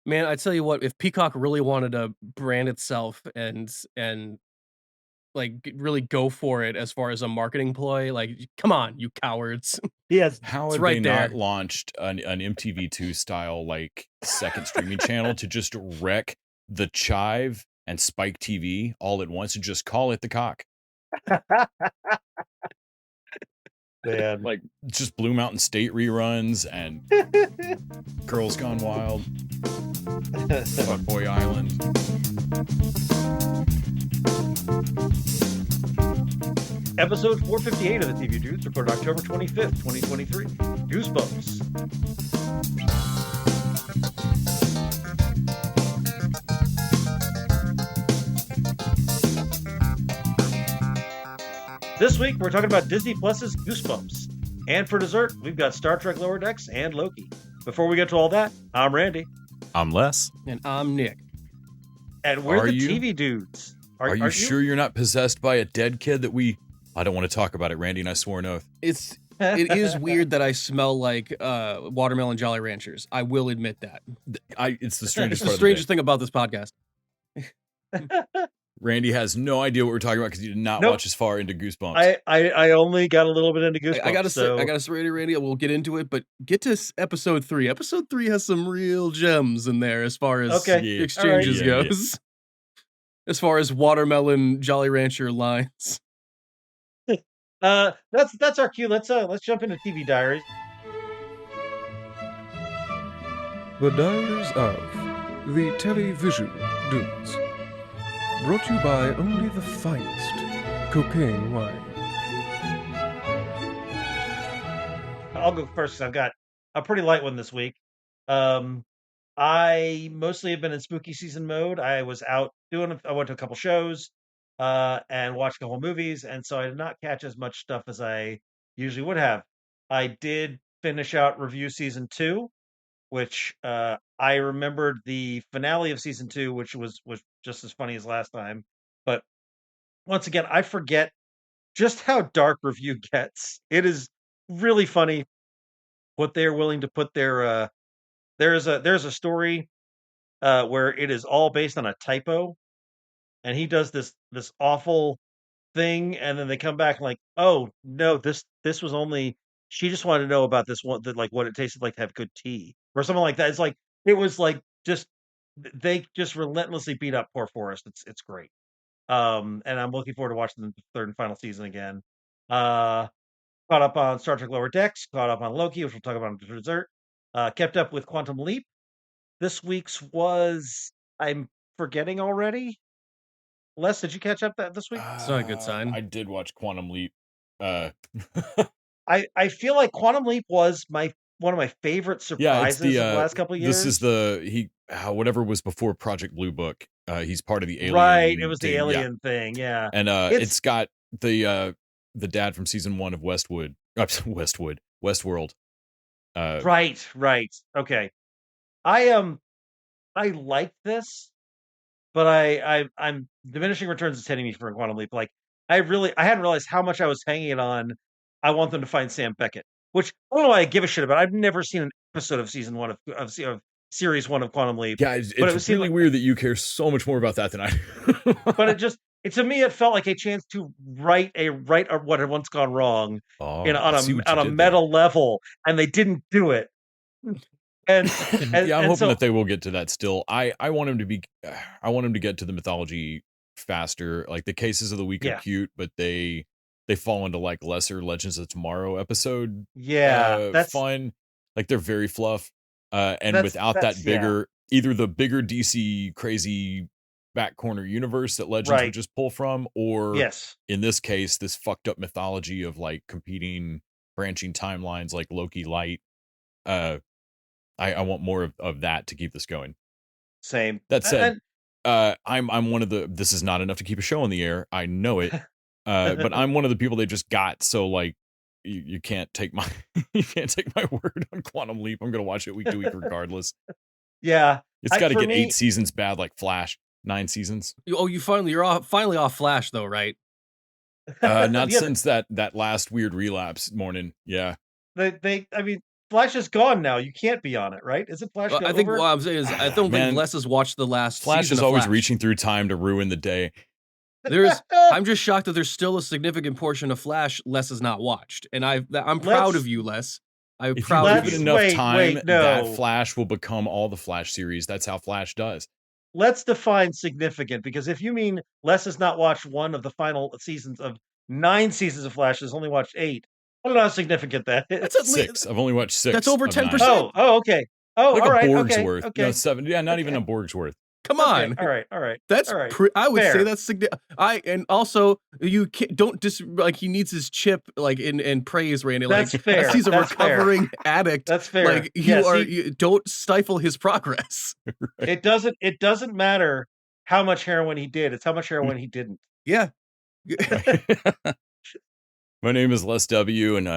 Man, I tell you what, if Peacock really wanted to brand itself and like really go for it as far as a marketing ploy, like come on, you cowards. Yes. How It's have they right not there. launched an MTV2 style like second streaming channel to just wreck the Chive and Spike TV all at once and just call it the Cock? Man. Like just Blue Mountain State reruns and Girls Gone Wild, Fuckboy Island. Episode 458 of the TV Dudes, recorded October 25th, 2023. Goosebumps. This week, we're talking about Disney Plus's Goosebumps. And for dessert, we've got Star Trek Lower Decks and Loki. Before we get to all that, I'm Randy. I'm Les. And I'm Nick. And we're Are the you? TV Dudes. Are you sure you're not possessed by a dead kid that I don't want to talk about it, Randy, and I swore an oath. It is weird that I smell like watermelon Jolly Ranchers. I will admit that. It's the strangest It's the part strangest of the thing about this podcast. day. Randy has no idea what we're talking about because he did not Nope. watch as far into Goosebumps. I only got a little bit into Goosebumps. I gotta say, Randy, we'll get into it, but get to episode 3. Episode 3 has some real gems in there as far as exchanges goes. As far as watermelon Jolly Rancher lines. That's our cue. Let's jump into TV Diaries. The Diaries of the Television Dudes. Brought to you by only the finest cocaine wine. I'll go first because I've got a pretty light one this week. I mostly have been in spooky season mode. I was out I went to a couple shows and watched a couple movies, and so I did not catch as much stuff as I usually would have. I did finish out review season 2, which I remembered the finale of season 2, which was just as funny as last time. But once again, I forget just how dark review gets. It is really funny what they're willing to put their there's a story where it is all based on a typo, and he does this awful thing, and then they come back like, oh no, this was only, she just wanted to know about this one, that like what it tasted like to have good tea or something like that. It's like it was like just they just relentlessly beat up poor Forrest. It's great. And I'm looking forward to watching the third and final season again. Uh Caught up on Star Trek Lower Decks, caught up on Loki, which we'll talk about in dessert. Kept up with Quantum Leap. This week's was, I'm forgetting already. Les, did you catch up this week? It's not a good sign. I did watch Quantum Leap. I feel like Quantum Leap was one of my favorite surprises of the last couple of years. This is whatever was before Project Blue Book. He's part of the alien. Right, it was the alien thing, yeah. And it's got the dad from season 1 of Westworld. Right. Okay. I like this, but I'm diminishing returns is hitting me for Quantum Leap. Like I hadn't realized how much I was hanging it on. I want them to find Sam Beckett, which I don't know why I give a shit about. I've never seen an episode of season 1 of series 1 of Quantum Leap. Yeah, it's really weird that you care so much more about that than I do. But to me, it felt like a chance to right what had once gone wrong on a meta level, and they didn't do it. And yeah, I'm hoping that they will get to that still. I want him to get to the mythology faster. Like the cases of the week are cute, but they fall into like lesser Legends of Tomorrow episode. Yeah, that's fun. Like they're very fluff. And without that bigger, either the bigger DC crazy back corner universe that Legends would just pull from, or in this case, this fucked up mythology of like competing branching timelines like Loki Light. I want more of that to keep this going. Same. That said, I'm one of this is not enough to keep a show on the air. I know it. But I'm one of the people they just got. So like you can't take my word on Quantum Leap. I'm gonna watch it week to week regardless. Yeah. It's got to get 8 seasons bad like Flash. 9 seasons. Oh, you're finally off Flash though, right? Not since that last weird relapse morning. Yeah. I mean, Flash is gone now. You can't be on it, right? Isn't Flash I think what I'm saying is I don't think Les has watched the last Flash season is of always Flash. reaching through time to ruin the day. I'm just shocked that there's still a significant portion of Flash Les has not watched, and I'm proud of you, Les. I'm proud of you. If you give it enough time, that Flash will become all the Flash series. That's how Flash does. Let's define significant, because if you mean Les has not watched one of the final seasons of 9 seasons of Flash, has only watched 8. I don't know how significant that is. That's at 6. I've only watched 6. That's over 10%. Oh, okay. Oh, like all right. a Borg's okay, worth. okay. No, 7. Yeah, not even a Borg's worth. Come on. All right. That's all right. I would Fair. say that's significant. And also you don't like he needs his chip like in praise, Randy. That's like fair. He's a that's recovering fair. addict. That's fair. Like you don't stifle his progress. Right. It doesn't matter how much heroin he did. It's how much heroin he didn't. Yeah. My name is Les W, and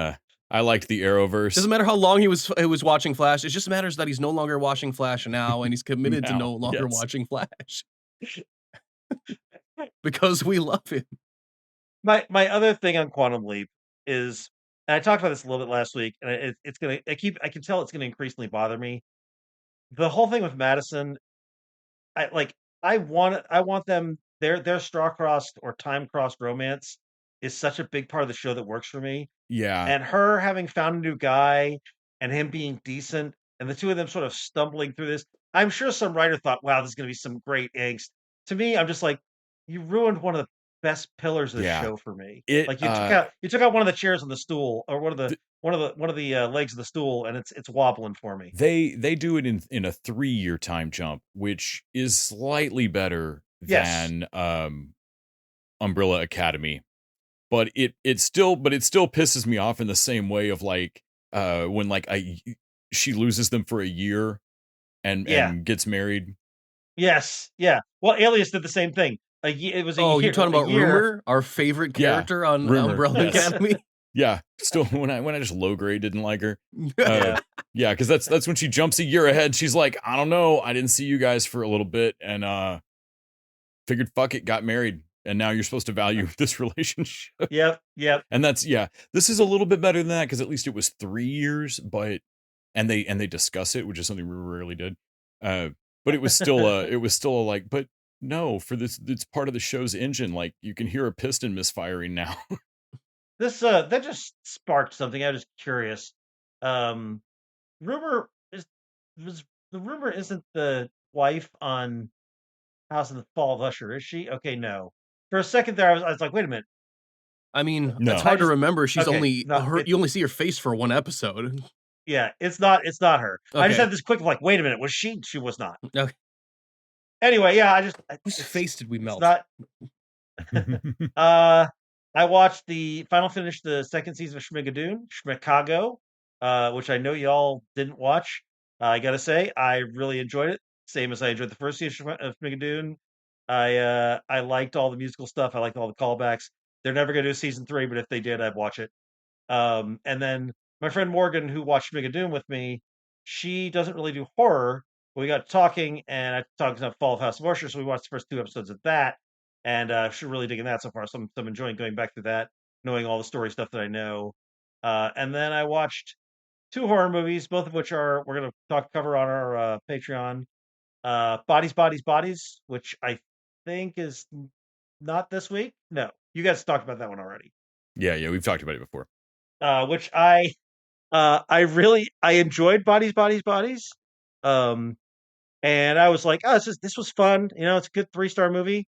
I liked the Arrowverse. Doesn't matter how long he was watching Flash. It just matters that he's no longer watching Flash now, and he's committed to no longer watching Flash because we love him. My other thing on Quantum Leap is, and I talked about this a little bit last week, and it's gonna. I can tell it's gonna increasingly bother me. The whole thing with Madison, I want them their star-crossed or time-crossed romance is such a big part of the show that works for me. Yeah. And her having found a new guy and him being decent and the two of them sort of stumbling through this. I'm sure some writer thought, wow, this is going to be some great angst. To me, I'm just like, you ruined one of the best pillars of the show for me. You took out one of the chairs on the stool, or one of the legs of the stool, and it's wobbling for me. They do it in a 3-year time jump, which is slightly better than Umbrella Academy. But it still pisses me off in the same way of like when she loses them for a year and gets married. Yes, yeah. Well, Alias did the same thing. It was a year. You're talking about Rumor, our favorite character on Umbrella Academy. Yeah, still when I just low grade didn't like her. Because that's when she jumps a year ahead. She's like, I don't know, I didn't see you guys for a little bit, and figured fuck it, got married. And now you're supposed to value this relationship. Yep. And this is a little bit better than that, because at least it was 3 years, and they discuss it, which is something we rarely did. But it was still like, but no, for this, it's part of the show's engine. Like, you can hear a piston misfiring now. This that just sparked something. I was just curious. Rumor isn't the wife on House of the Fall of Usher, is she? Okay, no. For a second there, I was like, wait a minute. I mean, it's hard to remember. She's you only see her face for one episode. Yeah, it's not her. Okay. I just had this quick like, wait a minute, was she? She was not. Okay. Anyway, yeah, whose face did we melt? I watched the second season of Schmicago, which I know y'all didn't watch. I gotta say, I really enjoyed it. Same as I enjoyed the first season of Schmigadoon. I liked all the musical stuff. I liked all the callbacks. They're never going to do season 3, but if they did, I'd watch it. And then my friend Morgan, who watched Schmigadoon with me, she doesn't really do horror. We got talking, and I talked about Fall of House of Usher, so we watched the first 2 episodes of that, and she's really digging that so far. So I'm enjoying going back through that, knowing all the story stuff that I know. And then I watched 2 horror movies, both of which we're going to cover on our Patreon. Bodies, Bodies, Bodies, which I think is not this week. No, you guys talked about that one already. Yeah, we've talked about it before. Which I enjoyed Bodies, Bodies, Bodies. And I was like, oh, this was fun. It's a good 3-star movie.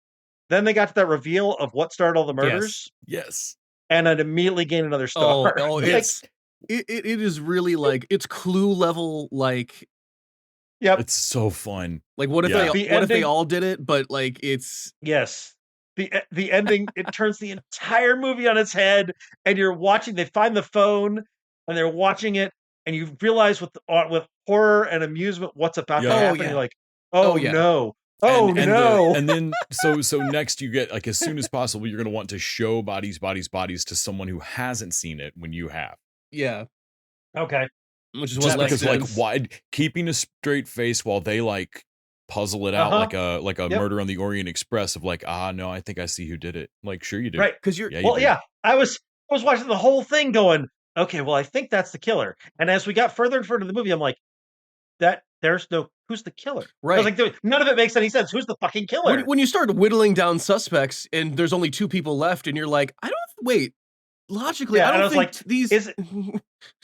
Then they got to that reveal of what started all the murders. Yes. And I'd immediately gained another star. Oh, it is really like, it's Clue level, like. Yep. It's so fun. Like, what if they all did it? But like, it's the ending. It turns the entire movie on its head, and you're watching. They find the phone, and they're watching it, and you realize with horror and amusement what's about to happen. You're like, no, no. And then so next you get, like, as soon as possible, you're going to want to show Bodies, Bodies, Bodies to someone who hasn't seen it when you have. Yeah. Okay. Which is just because, like, why keeping a straight face while they like puzzle it out like a Murder on the Orient Express of like, no, I think I see who did it. Like, sure you do, right? Because I was watching the whole thing going, okay, well, I think that's the killer. And as we got further and further in the movie, I'm like, who's the killer? Right. I was like, none of it makes any sense. Who's the fucking killer? When you start whittling down suspects and there's only 2 people left, and you're like, logically, I don't think these. Is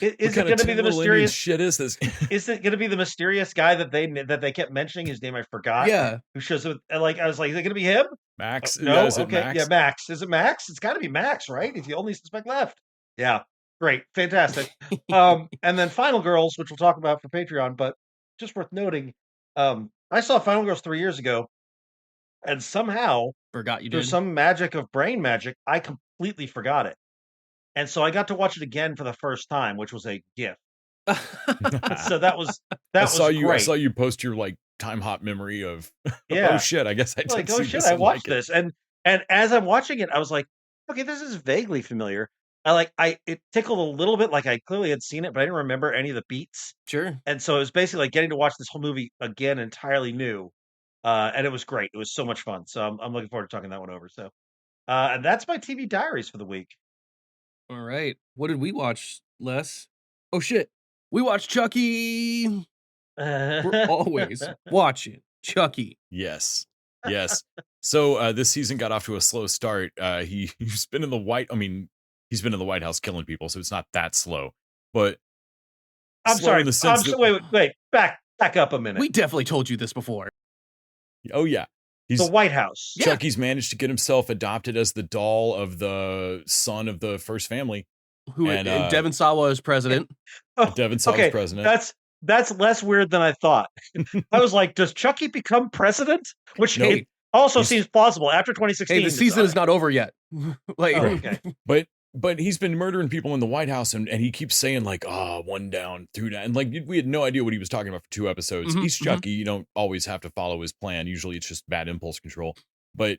it going to be the mysterious shit? Is this? Is it going to be the mysterious guy that they kept mentioning? His name I forgot. Yeah, who shows up? Like I was like, is it going to be him? Max? No, okay, Max? Yeah, Max. Is it Max? It's got to be Max, right? He's the only suspect left. Yeah, great, fantastic. And then Final Girls, which we'll talk about for Patreon, but just worth noting, I saw Final Girls 3 years ago, and somehow forgot you did. Through some magic of brain magic, I completely forgot it. And so I got to watch it again for the first time, which was a gift. So that was great. I saw you post your like time hop memory of yeah. Oh shit, I guess I did like, oh shit, I watched this. And as I'm watching it, I was like, okay, this is vaguely familiar. It tickled a little bit, like I clearly had seen it, but I didn't remember any of the beats. Sure. And so it was basically like getting to watch this whole movie again entirely new. And it was great. It was so much fun. So I'm looking forward to talking that one over. So and that's my TV Diaries for the week. All right. What did we watch, Les? Oh shit. We watched Chucky. We're always watching Chucky. Yes. So this season got off to a slow start. He's been in the he's been in the White House killing people, so it's not that slow. But I'm sorry. In the sense wait. Back up a minute. We definitely told you this before. Oh yeah. The White House. Chucky's managed to get himself adopted as the doll of the son of the first family. Devon Sawa is president. Devon Sawa is president. That's less weird than I thought. I was like, does Chucky become president? Which also seems plausible after 2016. Hey, the season is not over yet. Okay. But he's been murdering people in the White House, and he keeps saying like, one down, 2 down. And like, we had no idea what he was talking about for 2 episodes. He's Chucky. You don't always have to follow his plan. Usually it's just bad impulse control. But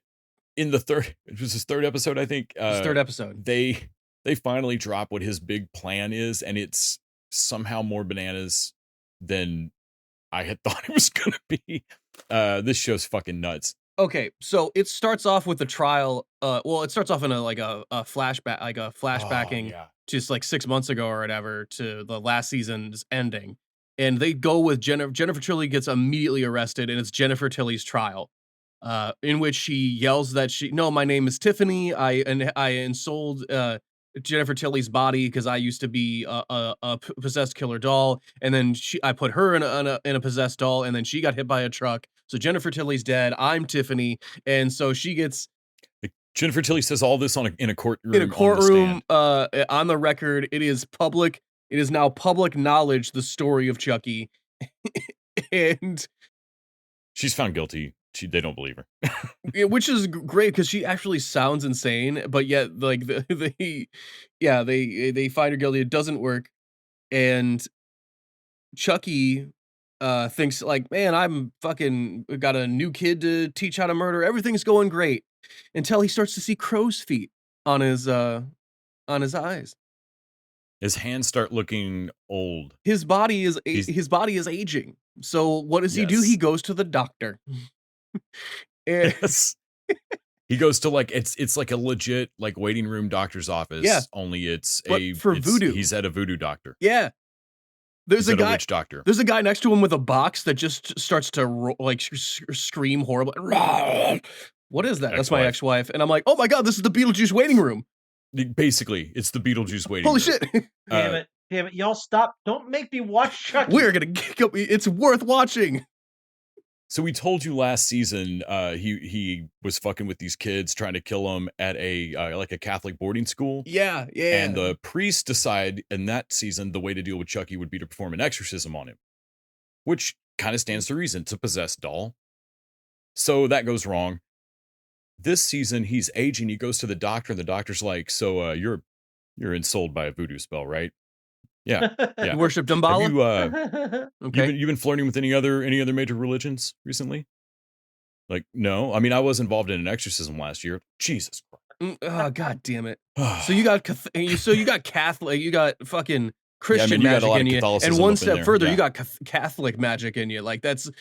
in it was his 3rd episode, I think. His 3rd episode. They finally drop what his big plan is, and it's somehow more bananas than I had thought it was going to be. This show's fucking nuts. Okay, so it starts off with the trial. It starts off in a flashback, like a flashbacking, just like 6 months ago or whatever, to the last season's ending, and they go with Jennifer Tilly gets immediately arrested, and it's Jennifer Tilly's trial, in which she yells that my name is Tiffany. I ensouled Jennifer Tilly's body because I used to be a possessed killer doll, and then I put her in a possessed doll, and then she got hit by a truck. So Jennifer Tilly's dead. I'm Tiffany, and so she gets. Jennifer Tilly says all this in a courtroom. In a courtroom, on the record, it is public. It is now public knowledge. The story of Chucky, and she's found guilty. They don't believe her, which is great because she actually sounds insane. But yet, like they find her guilty. It doesn't work, and Chucky thinks like, man, I'm fucking got a new kid to teach how to murder. Everything's going great until he starts to see crow's feet on his eyes. His hands start looking old. His body is aging. So what does he do? He goes to the doctor. Yes. He goes to like it's like a legit like waiting room doctor's office. Yeah. Only voodoo. He's at a voodoo doctor. Yeah. There's a witch doctor. There's a guy next to him with a box that just starts to scream horribly. What is that? That's my ex-wife. And I'm like, oh my God, this is the Beetlejuice waiting room. Basically, it's the Beetlejuice waiting room. Holy shit. Damn it. Y'all stop. Don't make me watch Chucky. We're going to go. It's worth watching. So we told you last season, he was fucking with these kids, trying to kill them at a Catholic boarding school. Yeah. And the priest decided in that season the way to deal with Chucky would be to perform an exorcism on him, which kind of stands to reason. It's a possessed doll. So that goes wrong. This season he's aging. He goes to the doctor, and the doctor's like, "So you're ensouled by a voodoo spell, right?" Yeah. You worship Dumbala? Okay. You've been flirting with any other major religions recently? Like, no. I mean, I was involved in an exorcism last year. Jesus Christ. Oh, God damn it. So you got Catholic, you got fucking Christian magic in you. And one step further, you got Catholic magic in you. Like, that's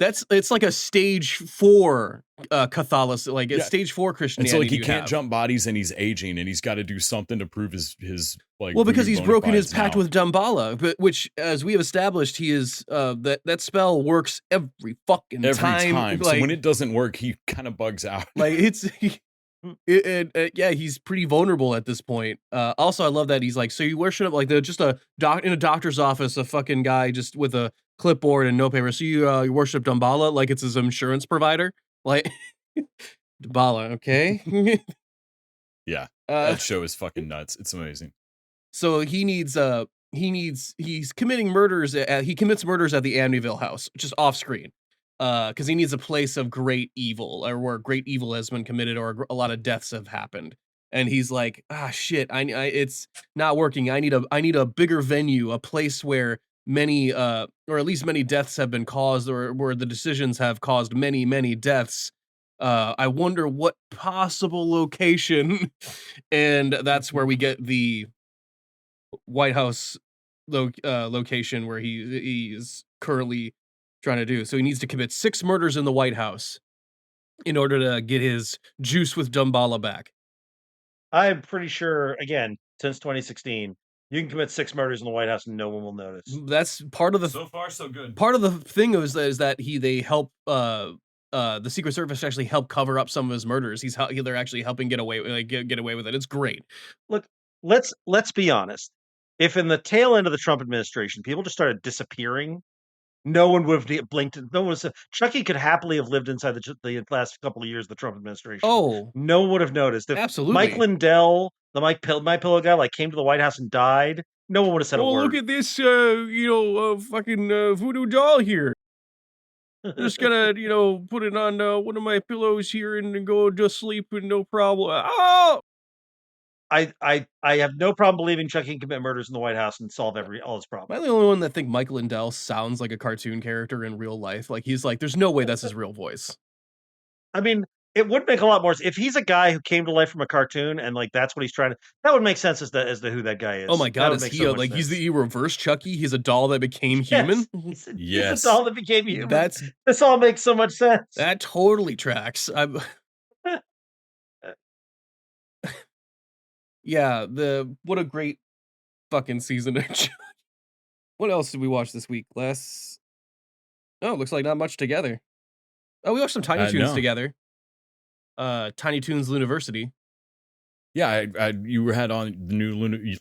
it's like a stage 4 Catholicism, like it's stage 4 Christianity. And so like he can't jump bodies and he's aging and he's got to do something to prove his like. Well, because he's broken his pact with Damballa, but which, as we have established, he is that spell works every fucking time. Like, so when it doesn't work, he kind of bugs out. Like yeah, he's pretty vulnerable at this point. Also, I love that he's like, so you worship like in a doctor's office, a fucking guy just with a clipboard and no paper. So you worship Damballa like it's his insurance provider, like Damballa, okay? Yeah, that show is fucking nuts. It's amazing. So he's committing murders. He commits murders at the Amityville house, just off screen. Because he needs a place of great evil, or where great evil has been committed, or a lot of deaths have happened. And he's like, shit, it's not working. I need a bigger venue, a place where many, or at least many deaths have been caused, or where the decisions have caused many, many deaths. I wonder what possible location, and that's where we get the White House location where he is currently trying to do. So he needs to commit 6 murders in the White House in order to get his juice with Damballa back. I'm pretty sure, again, since 2016, you can commit 6 murders in the White House and no one will notice. That's part of the so far so good. Part of the thing is that they help the Secret Service actually help cover up some of his murders. They're actually helping get away with it. It's great. Look, let's be honest. If in the tail end of the Trump administration, people just started disappearing, no one would have blinked. No one was. Chucky could happily have lived inside the last couple of years of the Trump administration. Oh, no one would have noticed. If absolutely. Mike Lindell, the My Pillow guy, like came to the White House and died, no one would have said a word. Look at this, fucking voodoo doll here. I'm just gonna, put it on one of my pillows here and go to sleep and no problem. Oh! I have no problem believing Chucky can commit murders in the White House and solve all his problems. Am I the only one that think Mike Lindell sounds like a cartoon character in real life? Like he's like, there's no way that's his real voice. I mean, it would make a lot more sense if he's a guy who came to life from a cartoon and like that's what he's trying to. That would make sense as to who that guy is. Oh my god, is he like he's the reverse Chucky? He's a doll that became human. He's a doll that became human. This all makes so much sense. That totally tracks. Yeah, what a great fucking season. What else did we watch this week? Oh, it looks like not much together. Oh, we watched some Tiny Toons together. Tiny Toons University. Yeah, you had on the new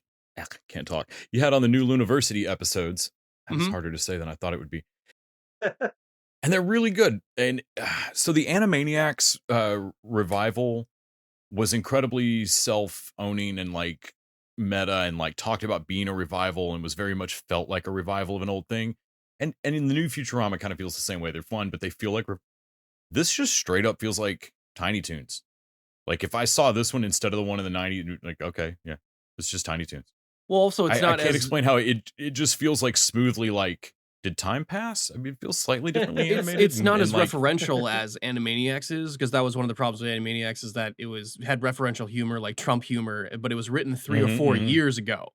can't talk. You had on the new University episodes. That's harder to say than I thought it would be. And they're really good. And so the Animaniacs revival was incredibly self-owning and like meta and like talked about being a revival and was very much felt like a revival of an old thing. And in the new Futurama kind of feels the same way. They're fun, but they feel like this just straight up feels like Tiny Toons. Like if I saw this one instead of the one in the 90s, like, okay, yeah, it's just Tiny Toons. Well, also I can't explain how it just feels like smoothly like, did time pass? I mean, it feels slightly differently animated. It's not as referential as Animaniacs is, because that was one of the problems with Animaniacs is that it had referential humor, like Trump humor, but it was written 3 or 4 years ago.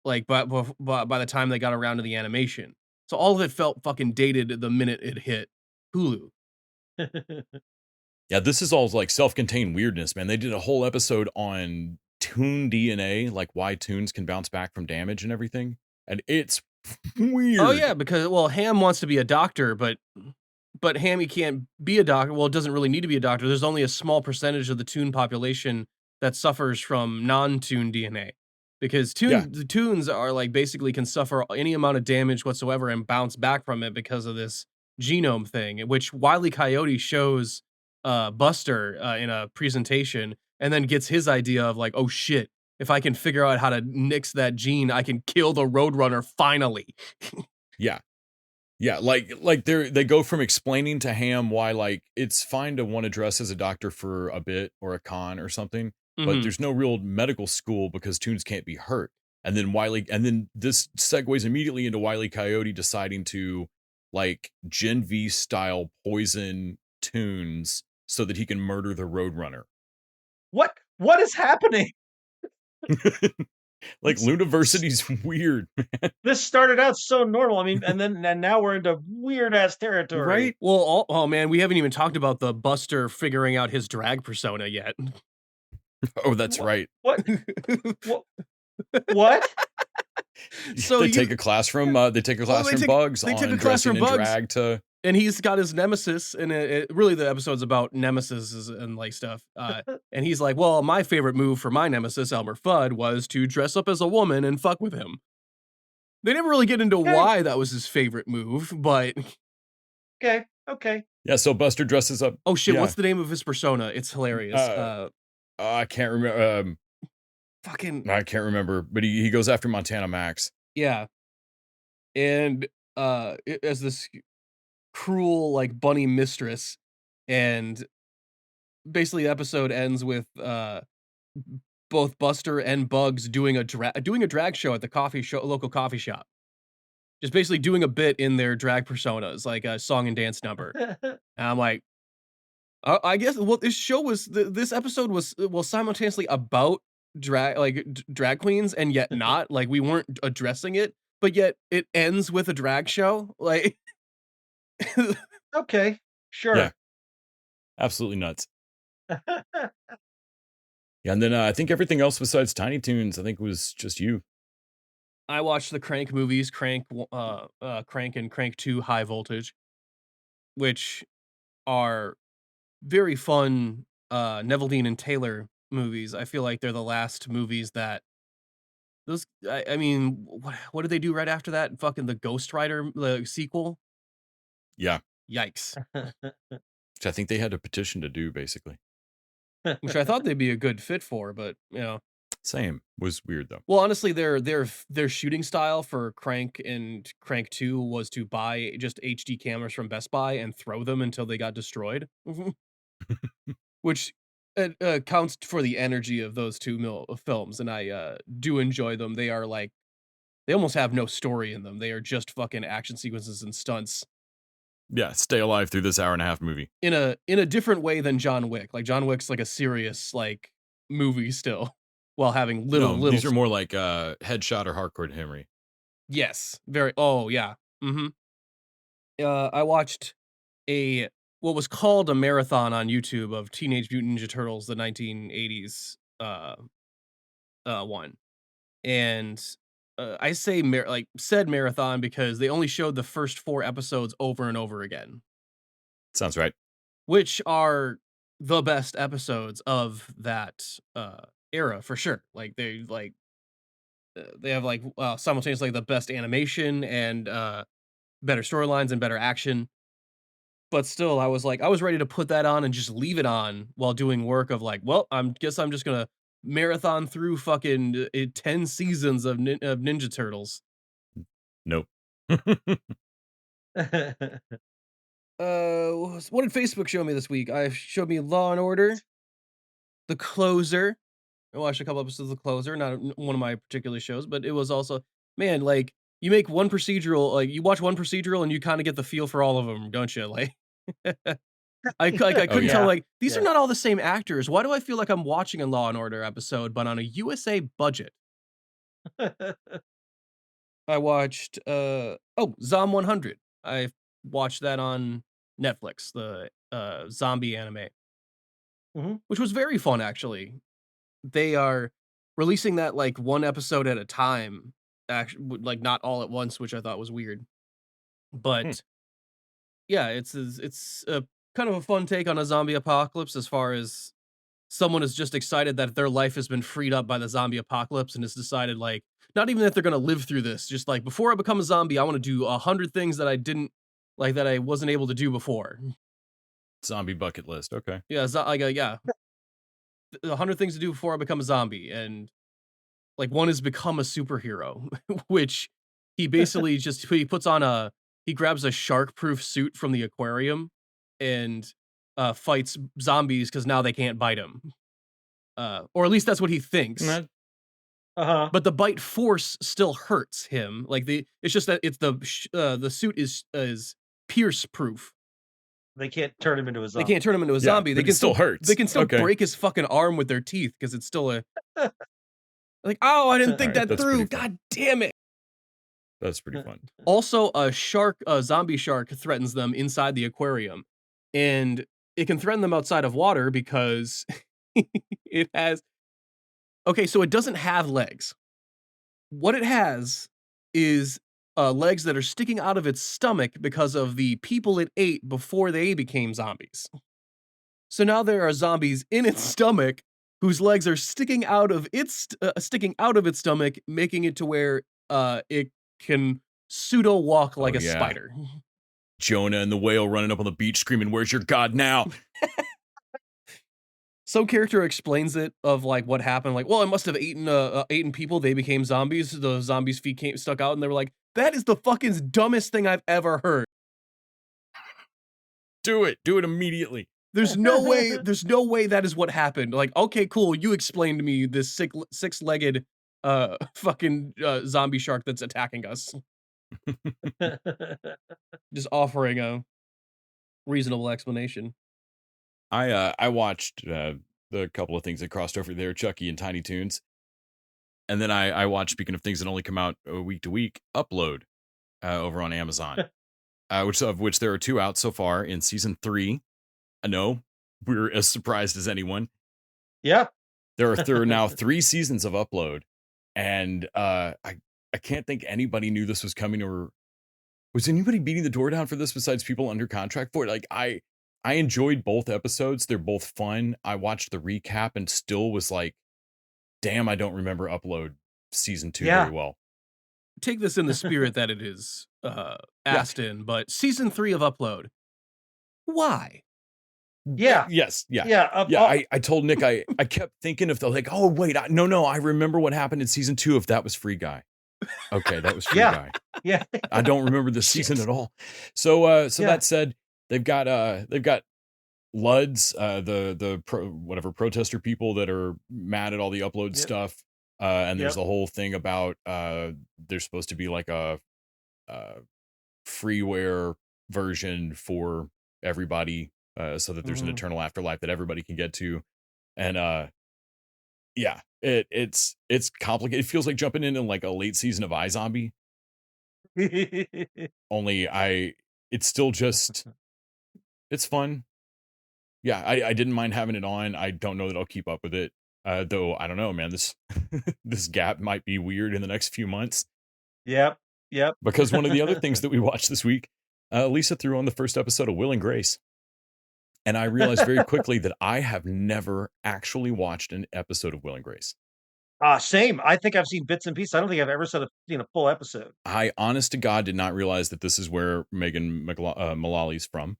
Like, by the time they got around to the animation. So all of it felt fucking dated the minute it hit Hulu. Yeah, this is all like self-contained weirdness, man. They did a whole episode on Toon DNA, like why Toons can bounce back from damage and everything. And it's weird. Oh yeah, because Ham wants to be a doctor, but Hammy can't be a doctor. Well, it doesn't really need to be a doctor. There's only a small percentage of the Toon population that suffers from non-Toon DNA, because the Toons are like basically can suffer any amount of damage whatsoever and bounce back from it because of this genome thing, which Wile E. Coyote shows Buster in a presentation, and then gets his idea of like, oh shit, if I can figure out how to nix that gene, I can kill the Roadrunner finally. Yeah. Like they go from explaining to Ham why like it's fine to want to dress as a doctor for a bit or a con or something, but there's no real medical school because Toons can't be hurt. And then this segues immediately into Wile E. Coyote deciding to like GenV style poison Toons so that he can murder the Roadrunner. What is happening? Like Luniversity's weird, man. This started out so normal. I mean, and now we're into weird ass territory. Right? Well, oh man, we haven't even talked about the Buster figuring out his drag persona yet. Oh, that's right. What? What? So they take a class from Bugs. They take a class from Bugs. Drag to, and he's got his nemesis, and really the episode's about nemesis and like stuff. And he's like, well, my favorite move for my nemesis, Elmer Fudd, was to dress up as a woman and fuck with him. They never really get into why that was his favorite move, but okay. Yeah, so Buster dresses up. Oh shit, what's the name of his persona? It's hilarious. I can't remember. I can't remember, but he goes after Montana Max. Yeah. And as this cruel like bunny mistress, and basically the episode ends with both Buster and Bugs doing a drag show at the local coffee shop. Just basically doing a bit in their drag personas, like a song and dance number. And I'm like, I guess this episode was simultaneously about drag queens, and yet not. Like, we weren't addressing it, but yet it ends with a drag show. Like, okay, sure. Yeah. Absolutely nuts. Yeah, and then I think everything else besides Tiny Toons, I think was just you. I watched the Crank movies, Crank and Crank 2 High Voltage, which are very fun Neveldine and Taylor movies. I feel like they're the last movies that those. I mean, what did they do right after that? Fucking the Ghost Rider sequel. Yeah. Yikes. Which I think they had a petition to do, basically. Which I thought they'd be a good fit for, but same. Was weird though. Well, honestly, their shooting style for Crank and Crank 2 was to buy just HD cameras from Best Buy and throw them until they got destroyed. Which counts for the energy of those two films, and I do enjoy them. They are like, they almost have no story in them. They are just fucking action sequences and stunts. Yeah, stay alive through this hour-and-a-half movie. In a different way than John Wick. Like, John Wick's like a serious like movie still, while having little. These are more like Headshot or Hardcore to Henry. Yes, very. Oh yeah. Mm-hmm. I watched what was called a marathon on YouTube of Teenage Mutant Ninja Turtles, the 1980s one, and I say said marathon because they only showed the first 4 episodes over and over again. Sounds right. Which are the best episodes of that era for sure. Like they have like simultaneously like the best animation and better storylines and better action. But still, I was ready to put that on and just leave it on while doing work of like, well, I'm just gonna marathon through fucking 10 seasons of Ninja Turtles. Nope. What did Facebook show me this week? Showed me Law and Order, The Closer. I watched a couple episodes of The Closer, not one of my particular shows, but it was also, man, like, you make one procedural, like, you watch one procedural and you kind of get the feel for all of them, don't you? Like, I couldn't tell, like, these are not all the same actors. Why do I feel like I'm watching a Law and Order episode, but on a USA budget? I watched, Zom 100. I watched that on Netflix, the zombie anime, which was very fun, actually. They are releasing that like one episode at a time, actually, like not all at once, which I thought was weird. But yeah, it's a kind of a fun take on a zombie apocalypse, as far as someone is just excited that their life has been freed up by the zombie apocalypse and has decided, like, not even that they're going to live through this, just like, before I become a zombie, I want to do 100 things that I wasn't able to do before. Zombie bucket list. Okay. Yeah. 100 things to do before I become a zombie. And like, one is become a superhero, which he basically he grabs a shark-proof suit from the aquarium and fights zombies because now they can't bite him. Or at least that's what he thinks. But the bite force still hurts him. Like, it's just that it's the suit is pierce proof. They can't turn him into a zombie. They can't turn him into a zombie. They can still hurt. They can still break his fucking arm with their teeth because it's still a Like, oh, I didn't think that through. God damn it. That's pretty fun. Also, a zombie shark threatens them inside the aquarium. And it can threaten them outside of water because it has... Okay, so it doesn't have legs. What it has is legs that are sticking out of its stomach because of the people it ate before they became zombies. So now there are zombies in its stomach whose legs are sticking out of its stomach, making it to where it can pseudo walk like a spider. Jonah and the whale running up on the beach screaming, "Where's your god now?" Some character explains it of like what happened. Like, well, it must have eaten people. They became zombies. The zombies' feet stuck out, and they were like, "That is the fucking dumbest thing I've ever heard." Do it immediately. There's no way that is what happened. Like, okay, cool. You explained to me this six-legged fucking zombie shark that's attacking us. Just offering a reasonable explanation. I watched the couple of things that crossed over there, Chucky and Tiny Toons. And then I watched, speaking of things that only come out week to week, Upload over on Amazon. which there are 2 out so far in season 3. I know we're as surprised as anyone. Yeah. There are now 3 seasons of Upload. And I can't think anybody knew this was coming, or was anybody beating the door down for this besides people under contract for it? Like, I enjoyed both episodes. They're both fun. I watched the recap and still was like, damn, I don't remember Upload season 2 very well. Take this in the spirit that it is asked in, but season 3 of Upload. Why? Yeah. Yes. Yeah. Yeah. I told Nick, I kept thinking of the like, oh wait, no, I remember what happened in season 2 of That Was Free Guy. Okay, That Was Free Guy. Yeah. I don't remember the season at all. So that said, they've got Luds, the protester people that are mad at all the Upload stuff. And there's the whole thing about there's supposed to be like a freeware version for everybody, so that there's an eternal afterlife that everybody can get to. And it's complicated. It feels like jumping into like a late season of iZombie. Only it's still just, it's fun. Yeah, I didn't mind having it on. I don't know that I'll keep up with it. Though I don't know, man, this gap might be weird in the next few months. Yep. Because one of the other things that we watched this week, Lisa threw on the first episode of Will and Grace. And I realized very quickly that I have never actually watched an episode of Will and Grace. Same. I think I've seen bits and pieces. I don't think I've ever seen a full episode. I, honest to God, did not realize that this is where Megan Mullally's from.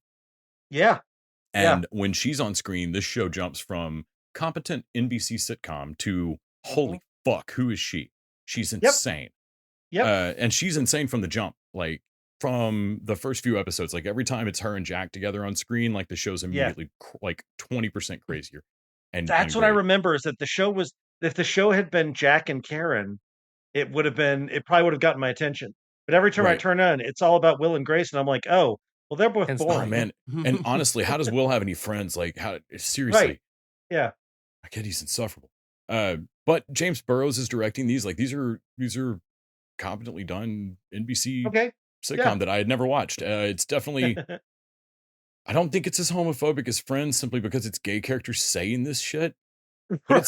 Yeah. And when she's on screen, this show jumps from competent NBC sitcom to holy fuck, who is she? She's insane. Yep. And she's insane from the jump. Like, from the first few episodes, like every time it's her and Jack together on screen, like the show's immediately like 20% crazier. And that's what I remember, is that if the show had been Jack and Karen, it probably would have gotten my attention. But every time I turn on, it's all about Will and Grace, and I'm like, oh, well, they're both boring. Oh, man. And honestly, how does Will have any friends? Like, seriously. Right. Yeah. I get he's insufferable. But James Burrows is directing these. Like, these are competently done NBC sitcom that I had never watched. It's definitely, I don't think it's as homophobic as Friends, simply because it's gay characters saying this shit. But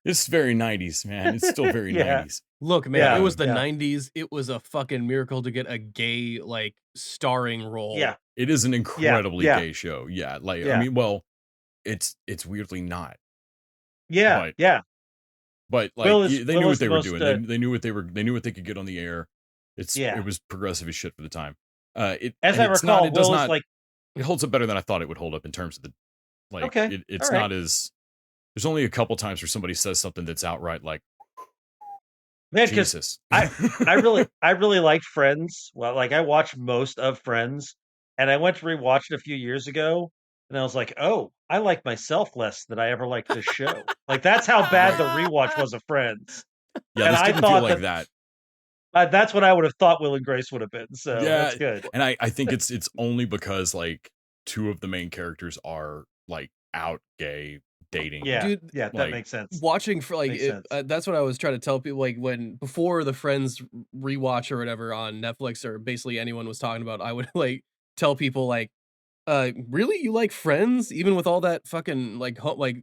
it's very 90s, man. It's still very 90s. Look, man, it was the 90s. It was a fucking miracle to get a gay, like, starring role. Yeah. It is an incredibly gay show. Yeah. Like, I mean, well, it's weirdly not. Yeah. But like, they knew what they were doing. They knew what they could get on the air. It was progressive as shit for the time. It holds up better than I thought it would hold up in terms of the, like, it's not as, there's only a couple times where somebody says something that's outright like, man, Jesus. I really liked Friends. Well, like, I watched most of Friends, and I went to rewatch it a few years ago, and I was like, oh, I like myself less than I ever liked this show. Like, that's how bad the rewatch was of Friends. Yeah, and this didn't feel like that. That's what I would have thought Will and Grace would have been. So that's good. And I think it's only because, like, 2 of the main characters are like out gay, dating. Yeah, dude. Yeah, that makes sense. Watching for like that's what I was trying to tell people. Like when before the Friends rewatch or whatever on Netflix or basically anyone was talking about, I would like tell people like, really, you like Friends even with all that fucking like like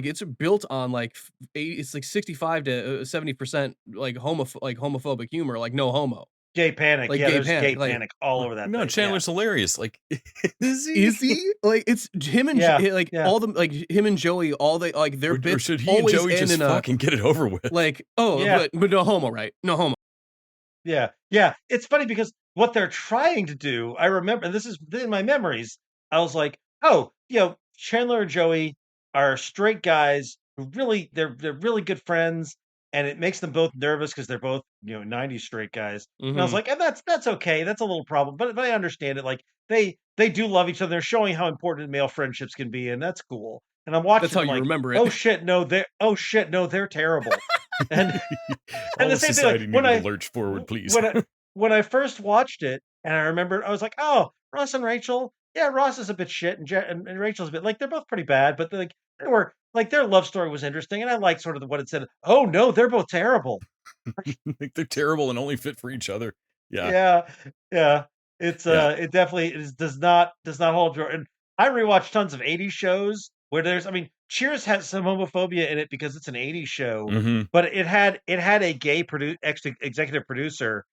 it's built on like it's like 65 to 70% like homophobic humor, like no homo. Gay panic. Like Yeah, gay there's panic. gay panic all over that No, thing. Chandler's hilarious. Like, is he? Like, it's him and all the like him and Joey, all the like their bits. Or should he and Joey just fucking get it over with? Like, but no homo, right? No homo. Yeah, yeah. It's funny because what they're trying to do, I remember, and this is in my memories. I was like, oh, Chandler and Joey are straight guys who they're really good friends, and it makes them both nervous because they're both 90s straight guys. And I was like, and that's okay, that's a little problem, but I understand it. Like they do love each other. They're showing how important male friendships can be, and that's cool. And I'm watching. That's how you like, remember it. Oh shit, no, they're terrible. And all the of same society thing, like, needed to lurch forward, please. When I first watched it, and I remember, I was like, oh, Ross and Rachel. Yeah, Ross is a bit shit, and Rachel's a bit like they're both pretty bad, but they were like their love story was interesting, and I liked sort of what it said. Oh no, they're both terrible. Like they're terrible and only fit for each other. Yeah. It's it definitely does not hold true. And I rewatched tons of 80s shows where Cheers has some homophobia in it because it's an 80s show, but it had a gay executive producer.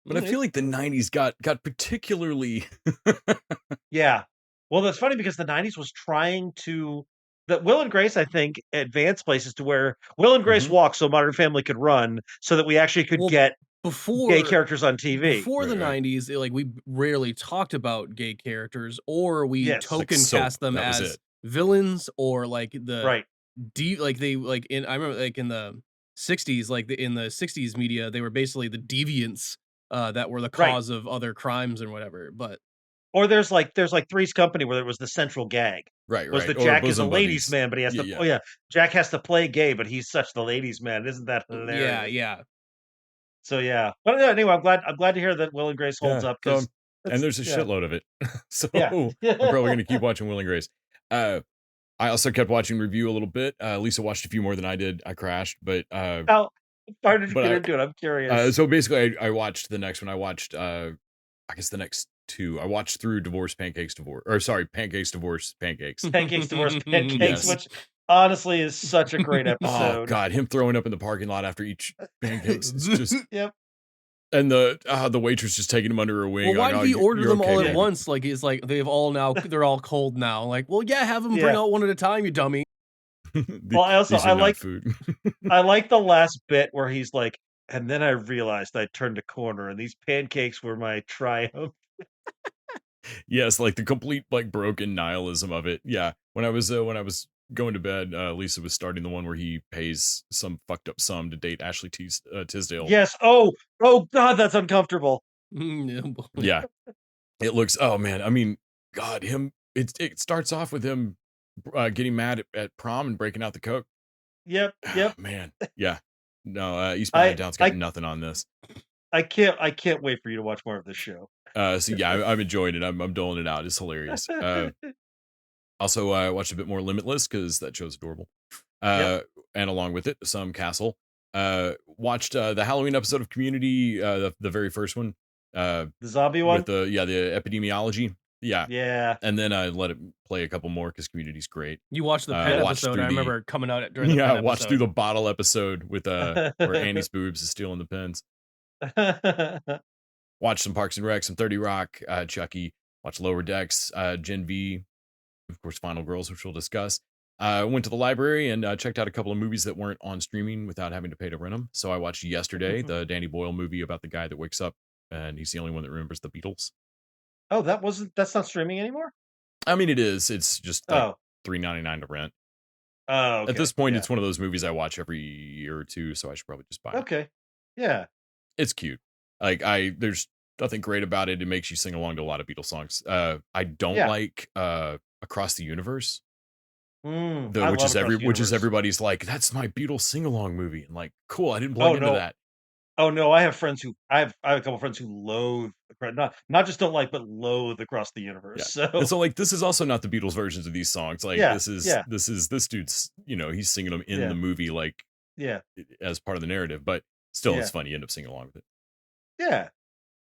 But I feel like the 90s got particularly Yeah. Well, that's funny because the 90s was trying to that Will and Grace, I think, advanced places to where Will and Grace walked so Modern Family could run, so that we actually could get gay characters on TV. Before the 90s, like we rarely talked about gay characters, or we token cast them as villains, or like the I remember like in the 60s, like in the 60s media, they were basically the deviants that were the cause of other crimes and whatever. But or there's like Three's Company where there was the central gag. Was that Jack is a ladies' man, but he has to Jack has to play gay, but he's such the ladies' man. Isn't that hilarious? Yeah. So yeah. But anyway, I'm glad to hear that Will and Grace holds up, because and there's a shitload of it. So I'm probably gonna keep watching Will and Grace. I also kept watching Review a little bit. Lisa watched a few more than I did. I crashed, but how did you get into it? I'm curious. So basically I watched the next one. I watched I guess the next two. I watched through Pancakes, Divorce, Pancakes. Pancakes, Divorce, Pancakes, which honestly is such a great episode. Oh God, him throwing up in the parking lot after each pancakes is just Yep. And the waitress just taking him under her wing. Well, why did he order them all at once? Like it's like they're all cold now. Like, well, have them bring out one at a time, you dummy. Well, I like food. I like the last bit where he's like, and then I realized I turned a corner, and these pancakes were my triumph. Yes, like the complete like broken nihilism of it. Yeah, when I was going to bed, Lisa was starting the one where he pays some fucked up sum to date Ashley Tisdale. Yes. Oh God, that's uncomfortable. Yeah, it looks. Oh man, I mean, God, him. It starts off with him getting mad at prom and breaking out the coke. Yep. Man, yeah. No, Eastbound and Down's got nothing on this. I can't wait for you to watch more of this show. So yeah, I'm enjoying it. I'm doling it out. It's hilarious. Also, I watched a bit more Limitless because that show's adorable. And along with it, some Castle. Watched the Halloween episode of Community, the very first one. The zombie one? With the epidemiology. Yeah. Yeah. And then I let it play a couple more because Community's great. You watched the Pen episode. I remember coming out during the Pen episode. Watched through the bottle episode with where Annie's boobs is stealing the pens. Watched some Parks and Rec, some 30 Rock, Chucky. Watched Lower Decks, GenV, of course, Final Girls, which we'll discuss. Went to the library and checked out a couple of movies that weren't on streaming without having to pay to rent them. So I watched Yesterday, the Danny Boyle movie about the guy that wakes up and he's the only one that remembers the Beatles. Oh, that's not streaming anymore? I mean, it is. It's just like $3.99 to rent. Oh, okay. At this point, it's one of those movies I watch every year or two, so I should probably just buy it. Okay. Yeah. It's cute. Like there's nothing great about it. It makes you sing along to a lot of Beatles songs. I don't like Across the Universe. Which is everybody's like, that's my Beatles sing along movie. And like, cool, I didn't plug into that. Oh no, I have friends who I have a couple friends who loathe not just don't like, but loathe Across the Universe. Yeah. So and so like this is also not the Beatles versions of these songs. Like this dude's, he's singing them in the movie like as part of the narrative, but still it's funny. You end up singing along with it. Yeah.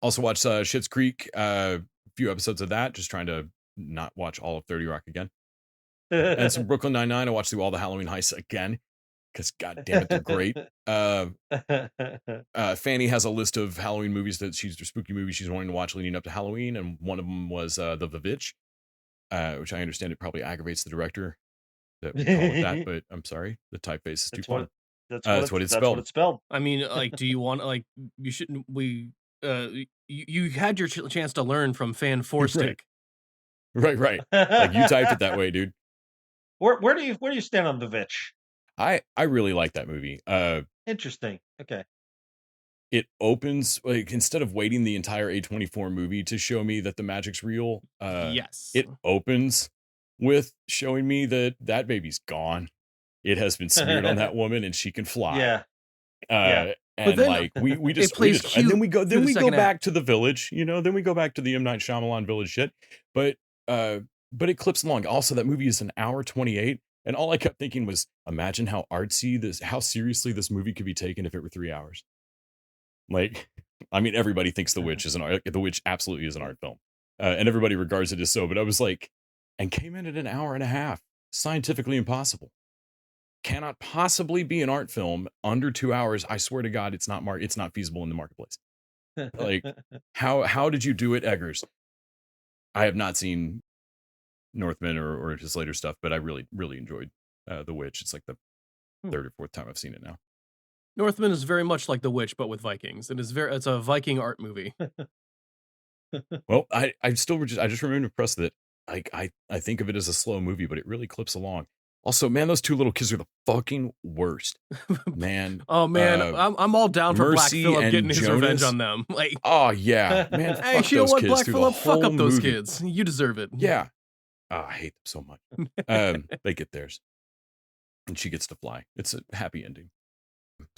Also watched Schitt's Creek, a few episodes of that, just trying to not watch all of 30 Rock again. And some Brooklyn Nine-Nine. I watched through all the Halloween heists again because god damn it, they're great. Fanny has a list of Halloween movies or spooky movies she's wanting to watch leading up to Halloween, and one of them was The Vivitch, which I understand it probably aggravates the director that we call it that, but I'm sorry, the typeface is too fun. That's what it's spelled. I mean, like, do you want like you shouldn't you had your chance to learn from Fan Forstick. Right. Like you typed it that way, dude. Where do you stand on The Vivitch? I really like that movie. Interesting. Okay. It opens like instead of waiting the entire A24 movie to show me that the magic's real. Yes. It opens with showing me that baby's gone. It has been smeared on that woman and she can fly. Yeah. And then, like we just and then we go back to the village, then we go back to the M. Night Shyamalan village shit. But it clips along. Also, that movie is an hour 28. And all I kept thinking was, imagine how seriously this movie could be taken if it were 3 hours. Like, I mean, everybody thinks The Witch is an art. The Witch absolutely is an art film, and everybody regards it as so. But I was like, and came in at an hour and a half. Scientifically impossible. Cannot possibly be an art film under 2 hours. I swear to God, it's not feasible in the marketplace. Like, how did you do it, Eggers? I have not seen Northman or his later stuff, but I really, really enjoyed The Witch. It's like the third or fourth time I've seen it now. Northman is very much like The Witch, but with Vikings. It's a Viking art movie. Well, I just remain impressed that I think of it as a slow movie, but it really clips along. Also, man, those two little kids are the fucking worst. Man. Oh man, I'm all down for Black Phillip getting his revenge on them. Like, oh yeah, man. Hey, you know what, Black Phillip? Fuck up those kids. You deserve it. Yeah. Oh, I hate them so much. They get theirs, and she gets to fly. It's a happy ending.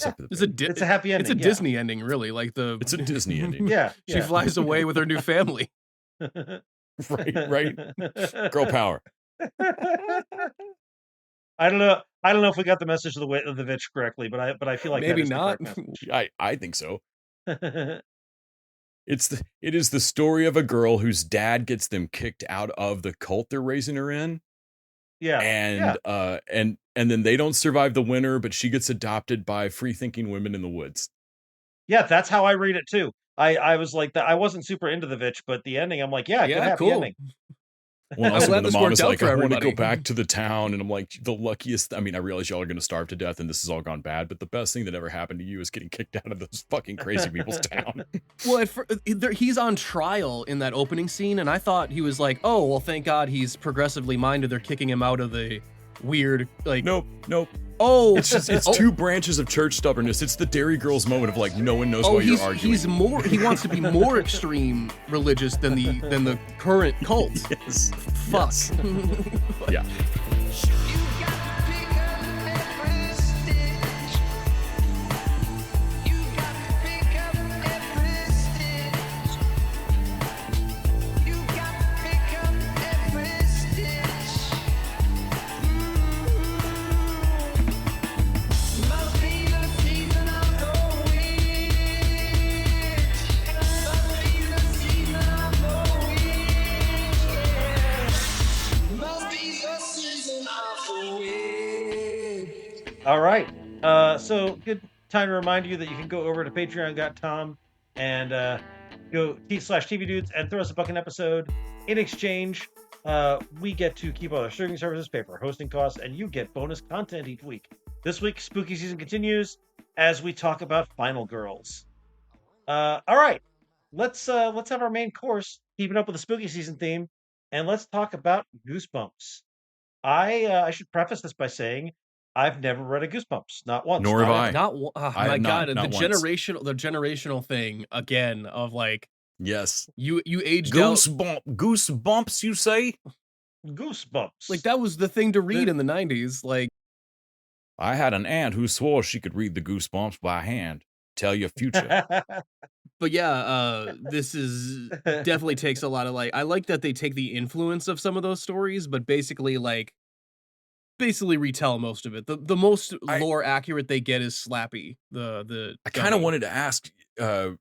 Yeah, it's a happy ending. It's a Disney ending, really. Like it's a Disney ending. Yeah, she flies away with her new family. Right. Girl power. I don't know if we got the message of the Vivitch correctly, but I feel like maybe not. I think so. It is the story of a girl whose dad gets them kicked out of the cult they're raising her in. Yeah. And then they don't survive the winter, but she gets adopted by free-thinking women in the woods. Yeah, that's how I read it too. I was like that. I wasn't super into the Vivitch, but the ending, I'm like, good happy ending. Well, also when the mom is like, I want to go back to the town, and I'm like, the luckiest. I mean, I realize y'all are going to starve to death, and this has all gone bad. But the best thing that ever happened to you is getting kicked out of this fucking crazy people's town. Well, he's on trial in that opening scene, and I thought he was like, oh, well, thank God he's progressively minded. They're kicking him out of the weird, like, nope. Oh, it's two branches of church stubbornness. It's the Dairy Girls moment of like, no one knows why you're arguing. He wants to be more extreme religious than the current cult. Yes. Fuck. Yes. Yeah. All right. So good time to remind you that you can go over to patreon.com and go /TV Dudes and throw us a fucking episode. In exchange, we get to keep all our streaming services, pay for our hosting costs, and you get bonus content each week. This week, spooky season continues as we talk about Final Girls. All right. Let's have our main course, keeping up with the spooky season theme, and let's talk about Goosebumps. I should preface this by saying I've never read a Goosebumps, not once. Nor have I. My God, the generational thing again of like, yes, you aged Goosebumps, you say? Goosebumps. Like that was the thing to read in the 90s. Like, I had an aunt who swore she could read the Goosebumps by hand. tell you future. But yeah, this is definitely takes a lot of I like that they take the influence of some of those stories, but basically retell most of it. The most lore accurate they get is Slappy. I kind of wanted to ask. I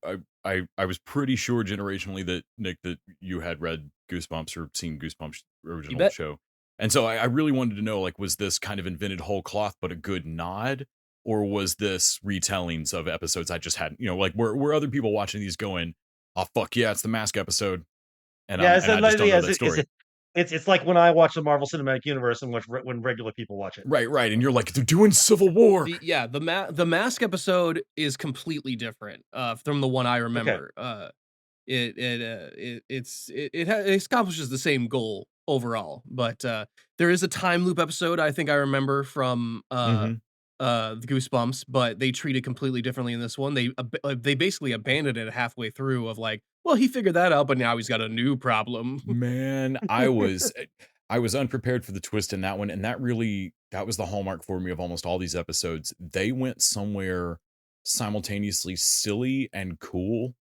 was pretty sure generationally that Nick, that you had read Goosebumps or seen Goosebumps original show, and so I really wanted to know, was this kind of invented whole cloth but a good nod, or was this retellings of episodes I just had? Were other people watching these going, "Oh fuck yeah, it's the Mask episode," and I just don't know that story. It's like when I watch the Marvel Cinematic Universe and when regular people watch it. Right. And you're like, they're doing Civil War. The Mask episode is completely different from the one I remember. Okay. It accomplishes the same goal overall, but there is a time loop episode I think I remember from the Goosebumps, but they treat it completely differently in this one. They basically abandoned it halfway through of well, he figured that out, but now he's got a new problem. Man, I was unprepared for the twist in that one, and that was the hallmark for me of almost all these episodes. They went somewhere simultaneously silly and cool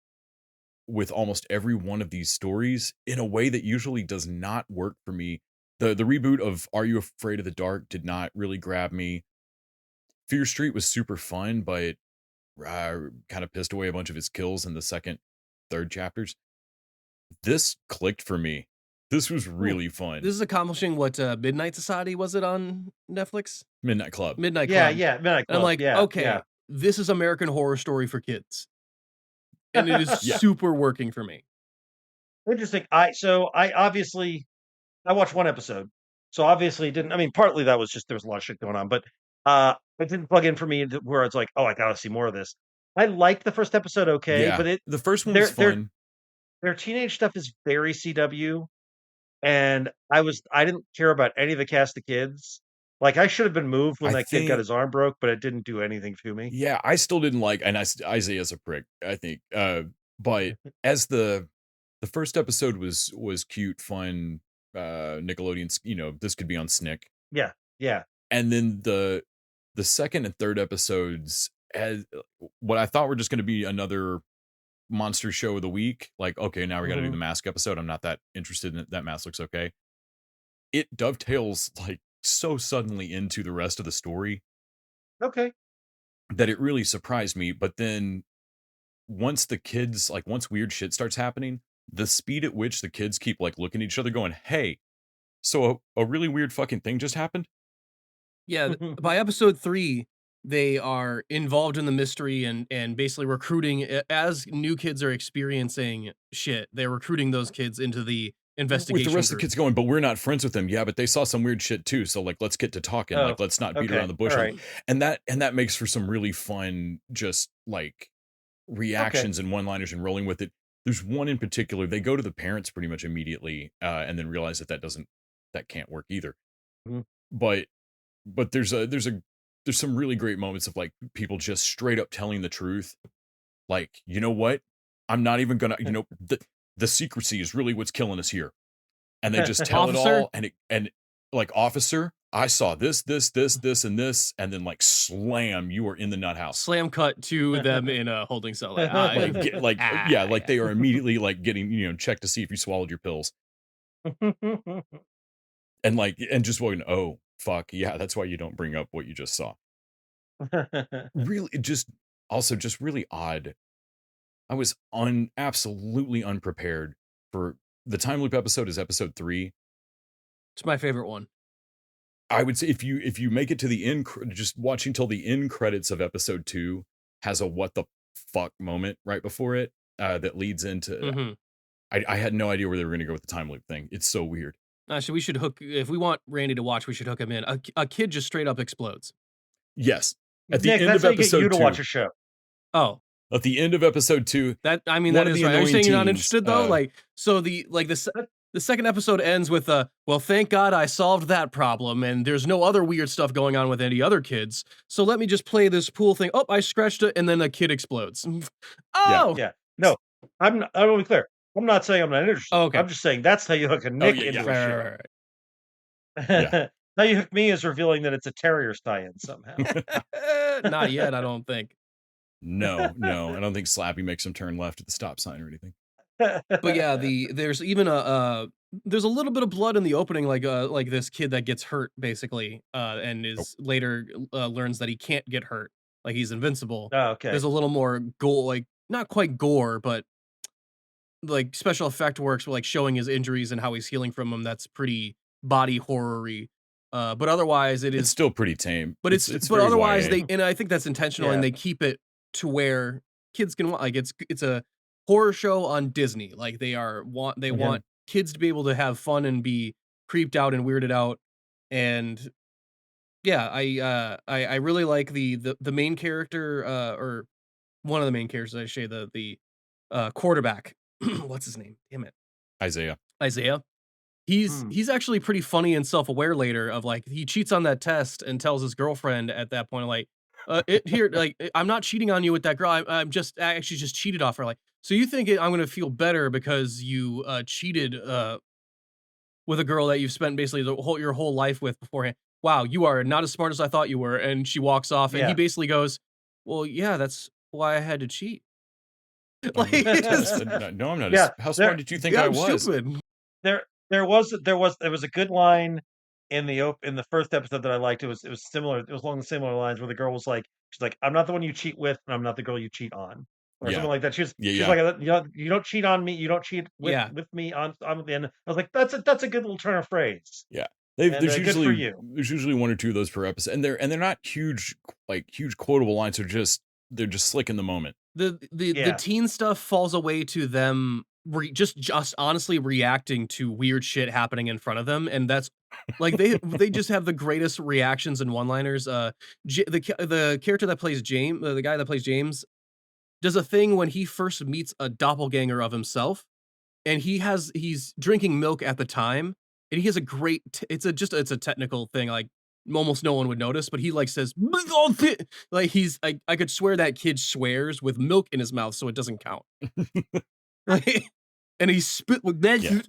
with almost every one of these stories in a way that usually does not work for me. The reboot of Are You Afraid of the Dark did not really grab me. Fear Street was super fun, but kind of pissed away a bunch of its kills in the second, third chapters. This clicked for me. This was really fun. This is accomplishing what Midnight Society, was it on Netflix? Midnight Club. Midnight Club. Yeah, Midnight Club. And I'm like, okay, this is American Horror Story for kids. And it is super working for me. Interesting. I watched one episode. So obviously partly that was just there was a lot of shit going on, but it didn't plug in for me where it's like, oh, I gotta see more of this. I liked the first episode, but the first one was fun. Their teenage stuff is very CW, and I didn't care about any of the cast of kids. I should have been moved when that kid got his arm broke, but it didn't do anything to me. Yeah, I still didn't and Isaiah's a prick, I think. But as the first episode was cute, fun, Nickelodeon, this could be on Snick. Yeah. And then the second and third episodes as what I thought were just going to be another monster show of the week. Okay, now we got to do the Mask episode. I'm not that interested in it. That Mask looks okay. It dovetails so suddenly into the rest of the story. Okay. That it really surprised me. But then once the kids, once weird shit starts happening, the speed at which the kids keep looking at each other going, hey, so a really weird fucking thing just happened? Yeah, by episode 3, they are involved in the mystery and basically recruiting, as new kids are experiencing shit, they're recruiting those kids into the investigation. With the rest of the kids going, but we're not friends with them. Yeah, but they saw some weird shit too. So let's get to talking. Let's not beat around the bush. Right. And that makes for some really fun, just reactions and one-liners and rolling with it. There's one in particular. They go to the parents pretty much immediately, and then realize that can't work either. Mm-hmm. But there's some really great moments of people just straight up telling the truth. You know what? I'm not even gonna, the secrecy is really what's killing us here. And they just tell it all. And officer, I saw this, and this, and then slam, you are in the nut house. Slam cut to them in a holding cell. They are immediately getting, checked to see if you swallowed your pills. And just going, oh, fuck, yeah, that's why you don't bring up what you just saw. Really, just really odd. I was absolutely unprepared for the time loop episode is episode 3. It's my favorite one. I would say if you make it to the end, just watching till the end credits of episode 2 has a what the fuck moment right before it that leads into. I had no idea where they were going to go with the time loop thing. It's so weird. So we should if we want Randy to watch, we should hook him in. A kid just straight up explodes. Yes. At the end of episode 2 to watch a show. Oh. At the end of episode 2. That is right. Are you saying you're not interested though? The second episode ends with well, thank God I solved that problem, and there's no other weird stuff going on with any other kids. So let me just play this pool thing. Oh, I scratched it, and then a kid explodes. Oh. Yeah. No, I want to be clear. I'm not saying I'm not interested. Oh, okay. I'm just saying that's how you hook a Nick into a show. Right. How you hook me is revealing that it's a Terriers tie-in somehow. Not yet, I don't think. No, I don't think Slappy makes him turn left at the stop sign or anything. But yeah, there's even there's a little bit of blood in the opening, like this kid that gets hurt basically, and is later learns that he can't get hurt, like he's invincible. Oh, okay. There's a little more like not quite gore, but like special effect works, like showing his injuries and how he's healing from them. That's pretty body horror-y. But otherwise, it's still pretty tame. But but otherwise, and I think that's intentional, and they keep it to where kids can like it's a horror show on Disney. Like they want kids to be able to have fun and be creeped out and weirded out. And yeah, I really like the main character, or one of the main characters, I should say, the quarterback. What's his name? Damn it. Isaiah. He's actually pretty funny and self-aware later, of like he cheats on that test and tells his girlfriend at that point, like, I'm not cheating on you with that girl. I actually just cheated off her. Like, so you think I'm gonna feel better because you cheated with a girl that you've spent basically your whole life with beforehand? Wow, you are not as smart as I thought you were. And she walks off, and he basically goes, "Well, yeah, that's why I had to cheat." Like, no, I'm not. How smart did you think I was? Stupid. There was a good line in the first episode that I liked. It was similar. It was along the similar lines where the girl was like, she's like, "I'm not the one you cheat with, and I'm not the girl you cheat on," or something like that. She's like, you don't cheat on me, you don't cheat with me on the end. I was like, that's a good little turn of phrase. Yeah. There's usually one or two of those per episode, and they're not huge quotable lines. They're just slick in the moment. The teen stuff falls away to them just honestly reacting to weird shit happening in front of them, and that's like they just have the greatest reactions and one-liners. The character that plays James, the guy that plays James, does a thing when he first meets a doppelganger of himself, and he's drinking milk at the time, and he has a great it's a technical thing, like almost no one would notice, but he like says like I could swear that kid swears with milk in his mouth, so it doesn't count. And he spit with that. Yeah.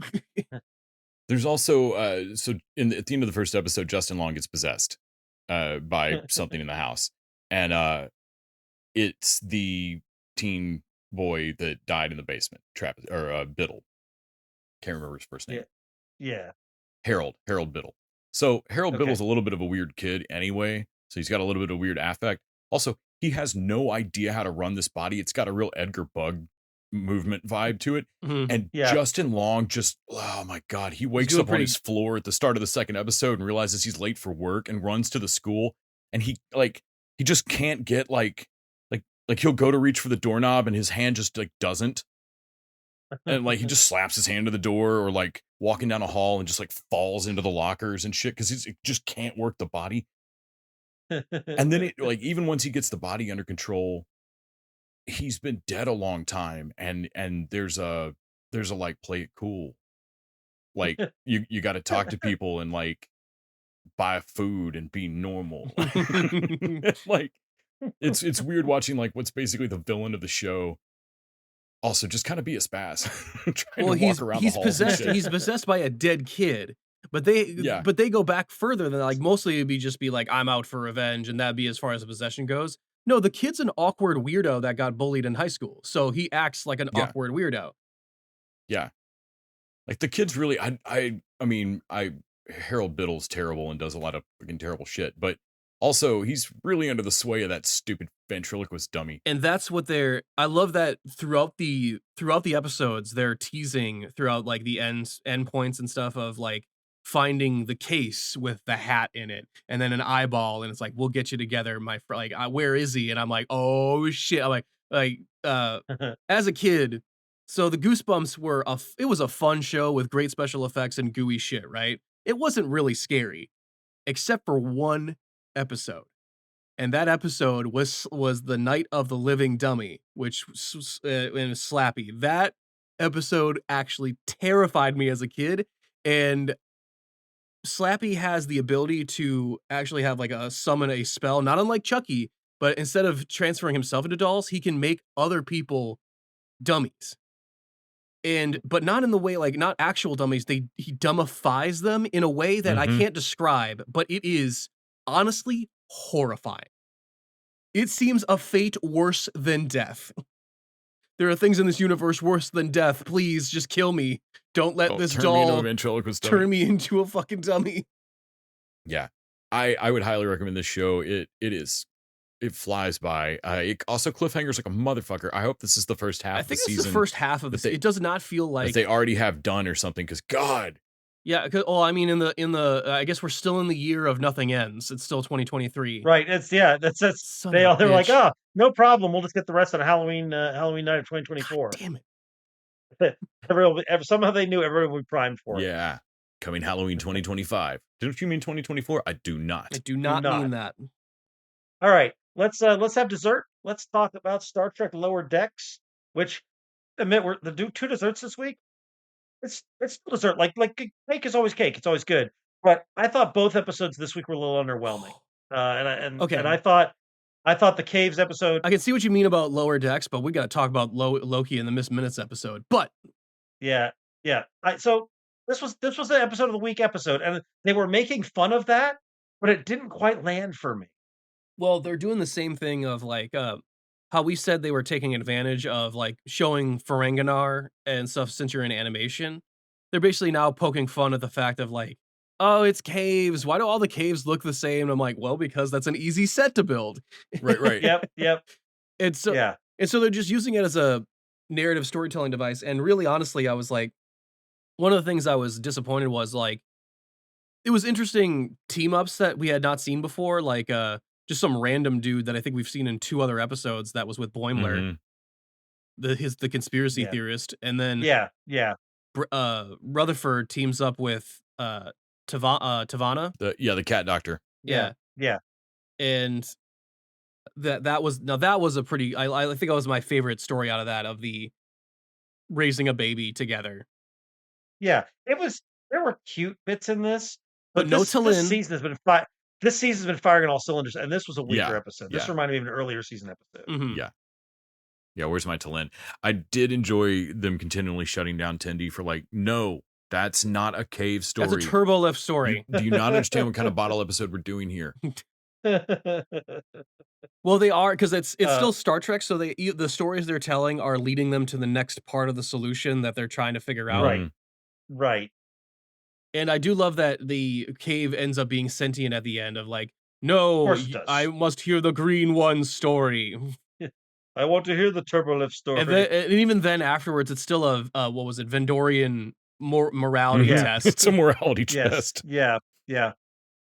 There's also at the end of the first episode, Justin Long gets possessed by something in the house, and it's the teen boy that died in the basement, Biddle. Can't remember his first name. Yeah. Harold Biddle. So Harold Biddle's a little bit of a weird kid anyway, so he's got a little bit of weird affect. Also, he has no idea how to run this body. It's got a real Edgar Bug movement vibe to it. Mm-hmm. And Justin Long oh my God, he wakes up on his floor at the start of the second episode and realizes he's late for work and runs to the school, and he just can't get like he'll go to reach for the doorknob and his hand just like doesn't. And like he just slaps his hand to the door, or like walking down a hall and just like falls into the lockers and shit because he just can't work the body. And then even once he gets the body under control, he's been dead a long time, and there's a like, play it cool, like you got to talk to people and like buy food and be normal. Like it's weird watching like what's basically the villain of the show also just kind of be a spaz. He's possessed by a dead kid, but they go back further than like mostly it'd be like, I'm out for revenge, and that'd be as far as the possession goes. No, the kid's an awkward weirdo that got bullied in high school, so he acts like an awkward weirdo. Yeah, like the kid's really I mean Harold Biddle's terrible and does a lot of freaking terrible shit, but also he's really under the sway of that stupid ventriloquist dummy. And that's what I love that throughout the episodes they're teasing throughout like the end points and stuff of like finding the case with the hat in it and then an eyeball, and it's like, we'll get you together, my friend. Like, where is he? And I'm like, oh shit. I'm like as a kid, so the Goosebumps it was a fun show with great special effects and gooey shit, right? It wasn't really scary except for one episode, and that episode was the Night of the Living Dummy, which was Slappy. That episode actually terrified me as a kid, and Slappy has the ability to actually have like summon a spell, not unlike Chucky, but instead of transferring himself into dolls, he can make other people dummies. But not in the way, like, not actual dummies. He dummifies them in a way that I can't describe, but it is honestly horrifying. It seems a fate worse than death. There are things in this universe worse than death. Please just kill me. Don't let this doll turn me into a fucking dummy. Yeah. I would highly recommend this show. It flies by. It also cliffhangers like a motherfucker. I hope this is the first half of the season. I think it's the first half of the. It does not feel like they already have done or something. Because God. Yeah. I mean, in the I guess we're still in the year of nothing ends. It's still 2023. Right. That's they're like, oh, no problem. We'll just get the rest on Halloween night of 2024. God damn it. Somehow they knew everyone would be primed for it. Yeah. Coming Halloween 2025. Don't you mean 2024? I do not. I do not mean that. All right. Let's have dessert. Let's talk about Star Trek Lower Decks, which admit we're the two desserts this week. It's still dessert. Like cake is always cake. It's always good. But I thought both episodes this week were a little underwhelming. And I thought the Caves episode. I can see what you mean about Lower Decks, but we got to talk about Loki in the Missed Minutes episode. But yeah. So this was the episode of the week episode, and they were making fun of that, but it didn't quite land for me. Well, they're doing the same thing of like how we said they were taking advantage of like showing Ferenginar and stuff since you're in animation. They're basically now poking fun at the fact of like, oh, it's caves. Why do all the caves look the same? And I'm like, well, because that's an easy set to build. Right. Yep. And so they're just using it as a narrative storytelling device. And really, honestly, I was like, one of the things I was disappointed was like, it was interesting team ups that we had not seen before. Like, just some random dude that I think we've seen in 2 other episodes that was with Boimler, the conspiracy theorist, and then Rutherford teams up with Tavana, the cat doctor, yeah, and that was a pretty. I think that was my favorite story out of that, of the raising a baby together. Yeah, it was. There were cute bits in this, but no T'Lyn. This season's been firing on all cylinders, and this was a weaker episode. This reminded me of an earlier season episode. Mm-hmm. Yeah. Where's my T'Lyn? I did enjoy them continually shutting down Tendi for like, no, that's not a cave story. That's a turbo lift story. Do you not understand what kind of bottle episode we're doing here? Well, they are, because it's still Star Trek, so the stories they're telling are leading them to the next part of the solution that they're trying to figure out. Right. And I do love that the cave ends up being sentient at the end of like, no, I must hear the Green One's story. I want to hear the Turbolift story. And even then afterwards, it's still a, what was it, Vendorian morality test. It's a morality test. Yeah.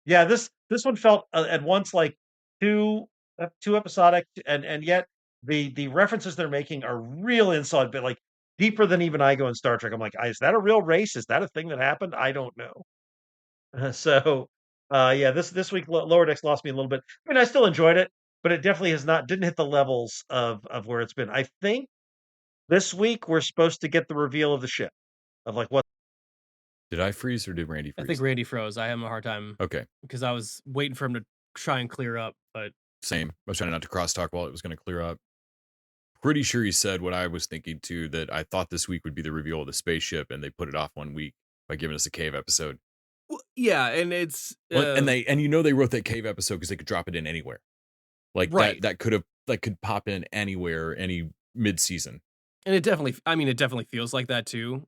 This one felt at once like too episodic, and yet the references they're making are real inside, but like deeper than even I go in Star Trek. I'm like, is that a real race? Is that a thing that happened? I don't know. This week Lower Decks lost me a little bit. I mean, I still enjoyed it, but it definitely didn't hit the levels of where it's been. I think this week we're supposed to get the reveal of the ship, of like what. Did I freeze or did Randy freeze? I think Randy froze. I have a hard time. Okay. Because I was waiting for him to try and clear up, but same. I was trying not to crosstalk while it was going to clear up. Pretty sure he said what I was thinking too, that I thought this week would be the reveal of the spaceship, and they put it off 1 week by giving us a cave episode. Well, yeah, and it's and they wrote that cave episode because they could drop it in anywhere. Like that could pop in anywhere, any mid-season. And it definitely feels like that too.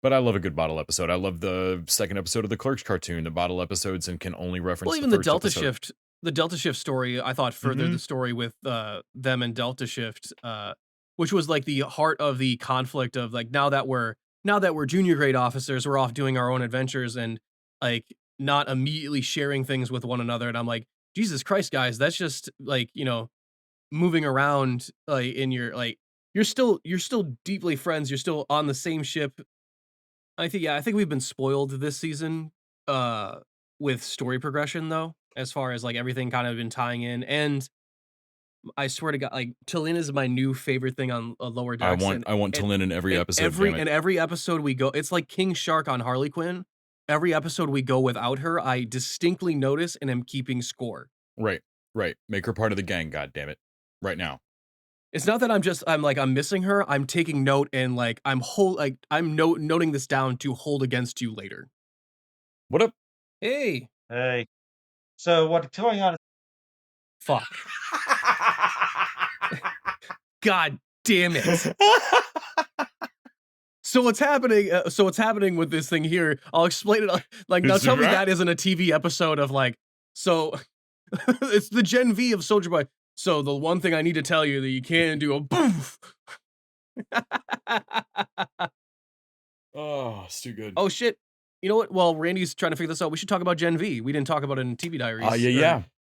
But I love a good bottle episode. I love the second episode of the Clerks cartoon, the bottle episodes, and can only reference even the Delta Shift. The Delta Shift story, I thought furthered the story with them and Delta Shift, which was like the heart of the conflict of like, now that we're junior grade officers, we're off doing our own adventures and like not immediately sharing things with one another. And I'm like, Jesus Christ, guys, that's just like, moving around like in your like you're still deeply friends. You're still on the same ship. I think we've been spoiled this season with story progression though, as far as like everything kind of been tying in. And I swear to God, like T'Lyn is my new favorite thing on Lower Decks. I want T'Lyn in every episode. Every episode we go, it's like King Shark on Harley Quinn. Every episode we go without her, I distinctly notice and am keeping score. Right. Make her part of the gang, God damn it. Right now. It's not that I'm missing her. I'm taking note and like I'm noting this down to hold against you later. What up? Hey. So what's going on? Fuck. God damn it. So what's happening with this thing here, I'll explain it. Like, now tell me that isn't a TV episode of like, so it's the Gen V of Soldier Boy. So the one thing I need to tell you that you can't do a boof. Oh, it's too good. Oh shit. You know what? Well, Randy's trying to figure this out. We should talk about Gen V. We didn't talk about it in TV Diaries.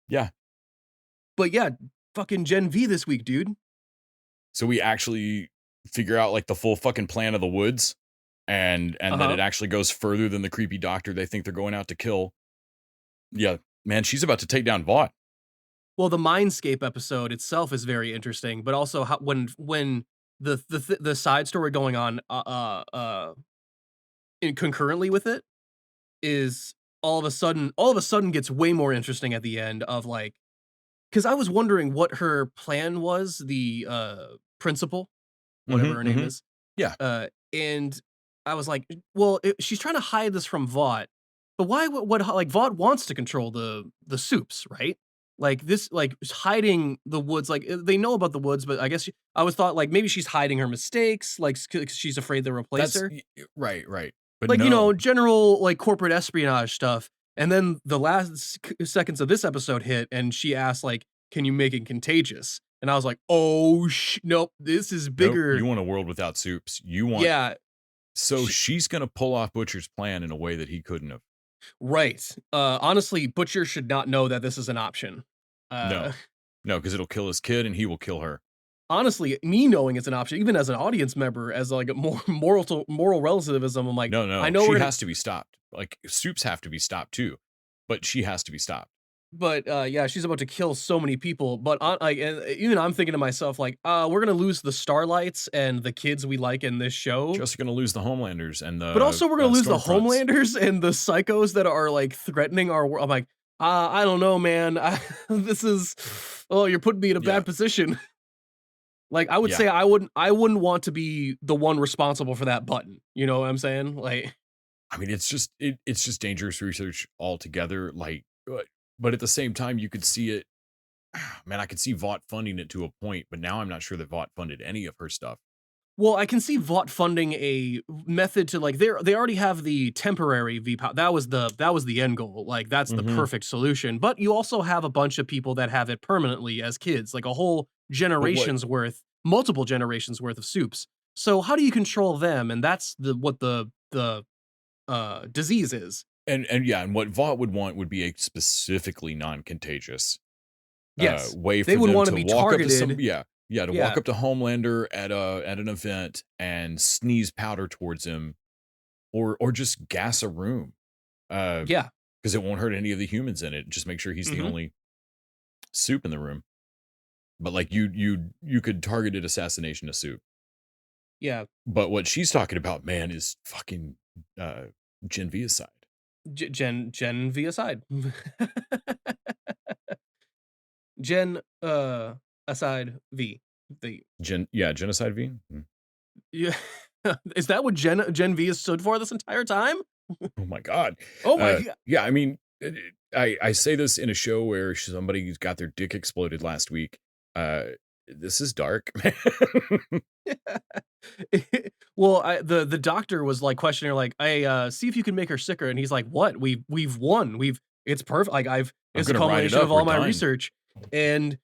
Yeah. But yeah, fucking Gen V this week, dude. So we actually figure out like the full fucking plan of the woods, and that it actually goes further than the creepy doctor they think they're going out to kill. Yeah, man, she's about to take down Vought. Well, the Mindscape episode itself is very interesting, but also how, when the side story going on concurrently with it is all of a sudden gets way more interesting at the end of like, because I was wondering what her plan was, the principal, whatever her name is. Yeah. And I was like, well, she's trying to hide this from Vought, but why would like Vought wants to control the soups, right? Like this, like hiding the woods, like they know about the woods, but I guess I was thought like maybe she's hiding her mistakes, like she's afraid they'll replace her. Right. But like, no. you know, general like corporate espionage stuff. And then the last seconds of this episode hit, and she asked like, "Can you make it contagious?" And I was like, "Oh nope, this is bigger." Nope, you want a world without soups. You want So she's gonna pull off Butcher's plan in a way that he couldn't have. Right. Honestly, Butcher should not know that this is an option. No, because it'll kill his kid and he will kill her. Honestly, me knowing it's an option, even as an audience member, as like a more moral relativism, I'm like, no, I know she has to be stopped. Like soups have to be stopped too, but she has to be stopped. But yeah, she's about to kill so many people. But like, even I'm thinking to myself, like, we're gonna lose the Starlights and the kids we like in this show. Just gonna lose the Homelanders and the. But also, we're gonna lose the Homelanders and the psychos that are like threatening our world. I'm like, I don't know, man. This is, you're putting me in a bad position. Like, I would say I wouldn't want to be the one responsible for that button. You know what I'm saying? Like, I mean, it's just dangerous research altogether. Like, but at the same time, you could see it. Man, I could see Vought funding it to a point, but now I'm not sure that Vought funded any of her stuff. Well, I can see Vought funding a method to like they already have the temporary VPOW. That was the end goal. Like that's the perfect solution. But you also have a bunch of people that have it permanently as kids, like a whole generation's worth, multiple generations worth of soups. So how do you control them? And that's what the disease is. And what Vought would want would be a specifically non-contagious way for they would them want to be walk targeted. up to walk up to Homelander at an event and sneeze powder towards him, or just gas a room. Because it won't hurt any of the humans in it. Just make sure he's the only soup in the room. But like you could targeted assassination of soup. Yeah. But what she's talking about, man, is fucking Gen V aside. Gen V aside. Gen aside V. Genocide V. Yeah. Is that what Gen V has stood for this entire time? Oh my god. Oh my god. Yeah, I mean, I say this in a show where somebody got their dick exploded last week. This is dark, man. Well, the doctor was like questioning her, like, "Hey, see if you can make her sicker," and he's like, "What? We've won. It's perfect. Like it's a culmination of all my research." And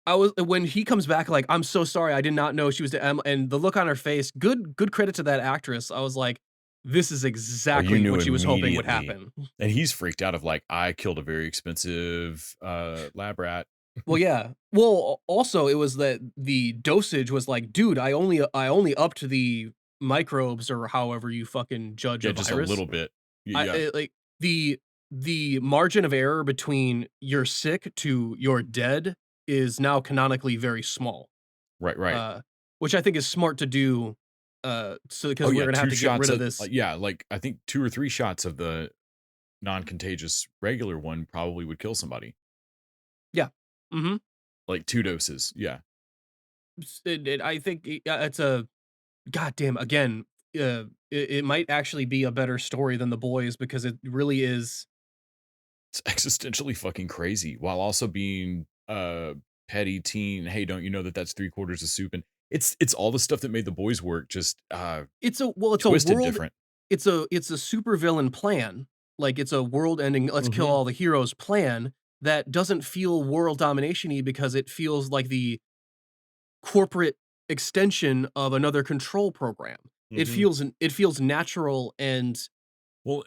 when he comes back, like, "I'm so sorry, I did not know she was," and the look on her face, good credit to that actress. I was like, this is exactly what she was hoping would happen. And he's freaked out of like, I killed a very expensive lab rat. Well, yeah. Well, also it was that the dosage was like, dude, I only upped the microbes or however you fucking judge a just virus. A little bit. Like the margin of error between you're sick to you're dead is now canonically very small. Right. Which I think is smart to do. So because we're gonna have to get rid of this. Like I think 2 or 3 shots of the non-contagious regular one probably would kill somebody. Yeah. Mm-hmm. Like 2 doses. Yeah. I think it's a goddamn again. It might actually be a better story than The Boys because it really is. It's existentially fucking crazy while also being petty teen, hey, don't you know that that's 3/4 of soup? And it's all the stuff that made The Boys work, just it's a world different. It's a supervillain plan. Like, it's a world-ending, let's kill all the heroes plan that doesn't feel world domination-y because it feels like the corporate extension of another control program. It feels natural and well,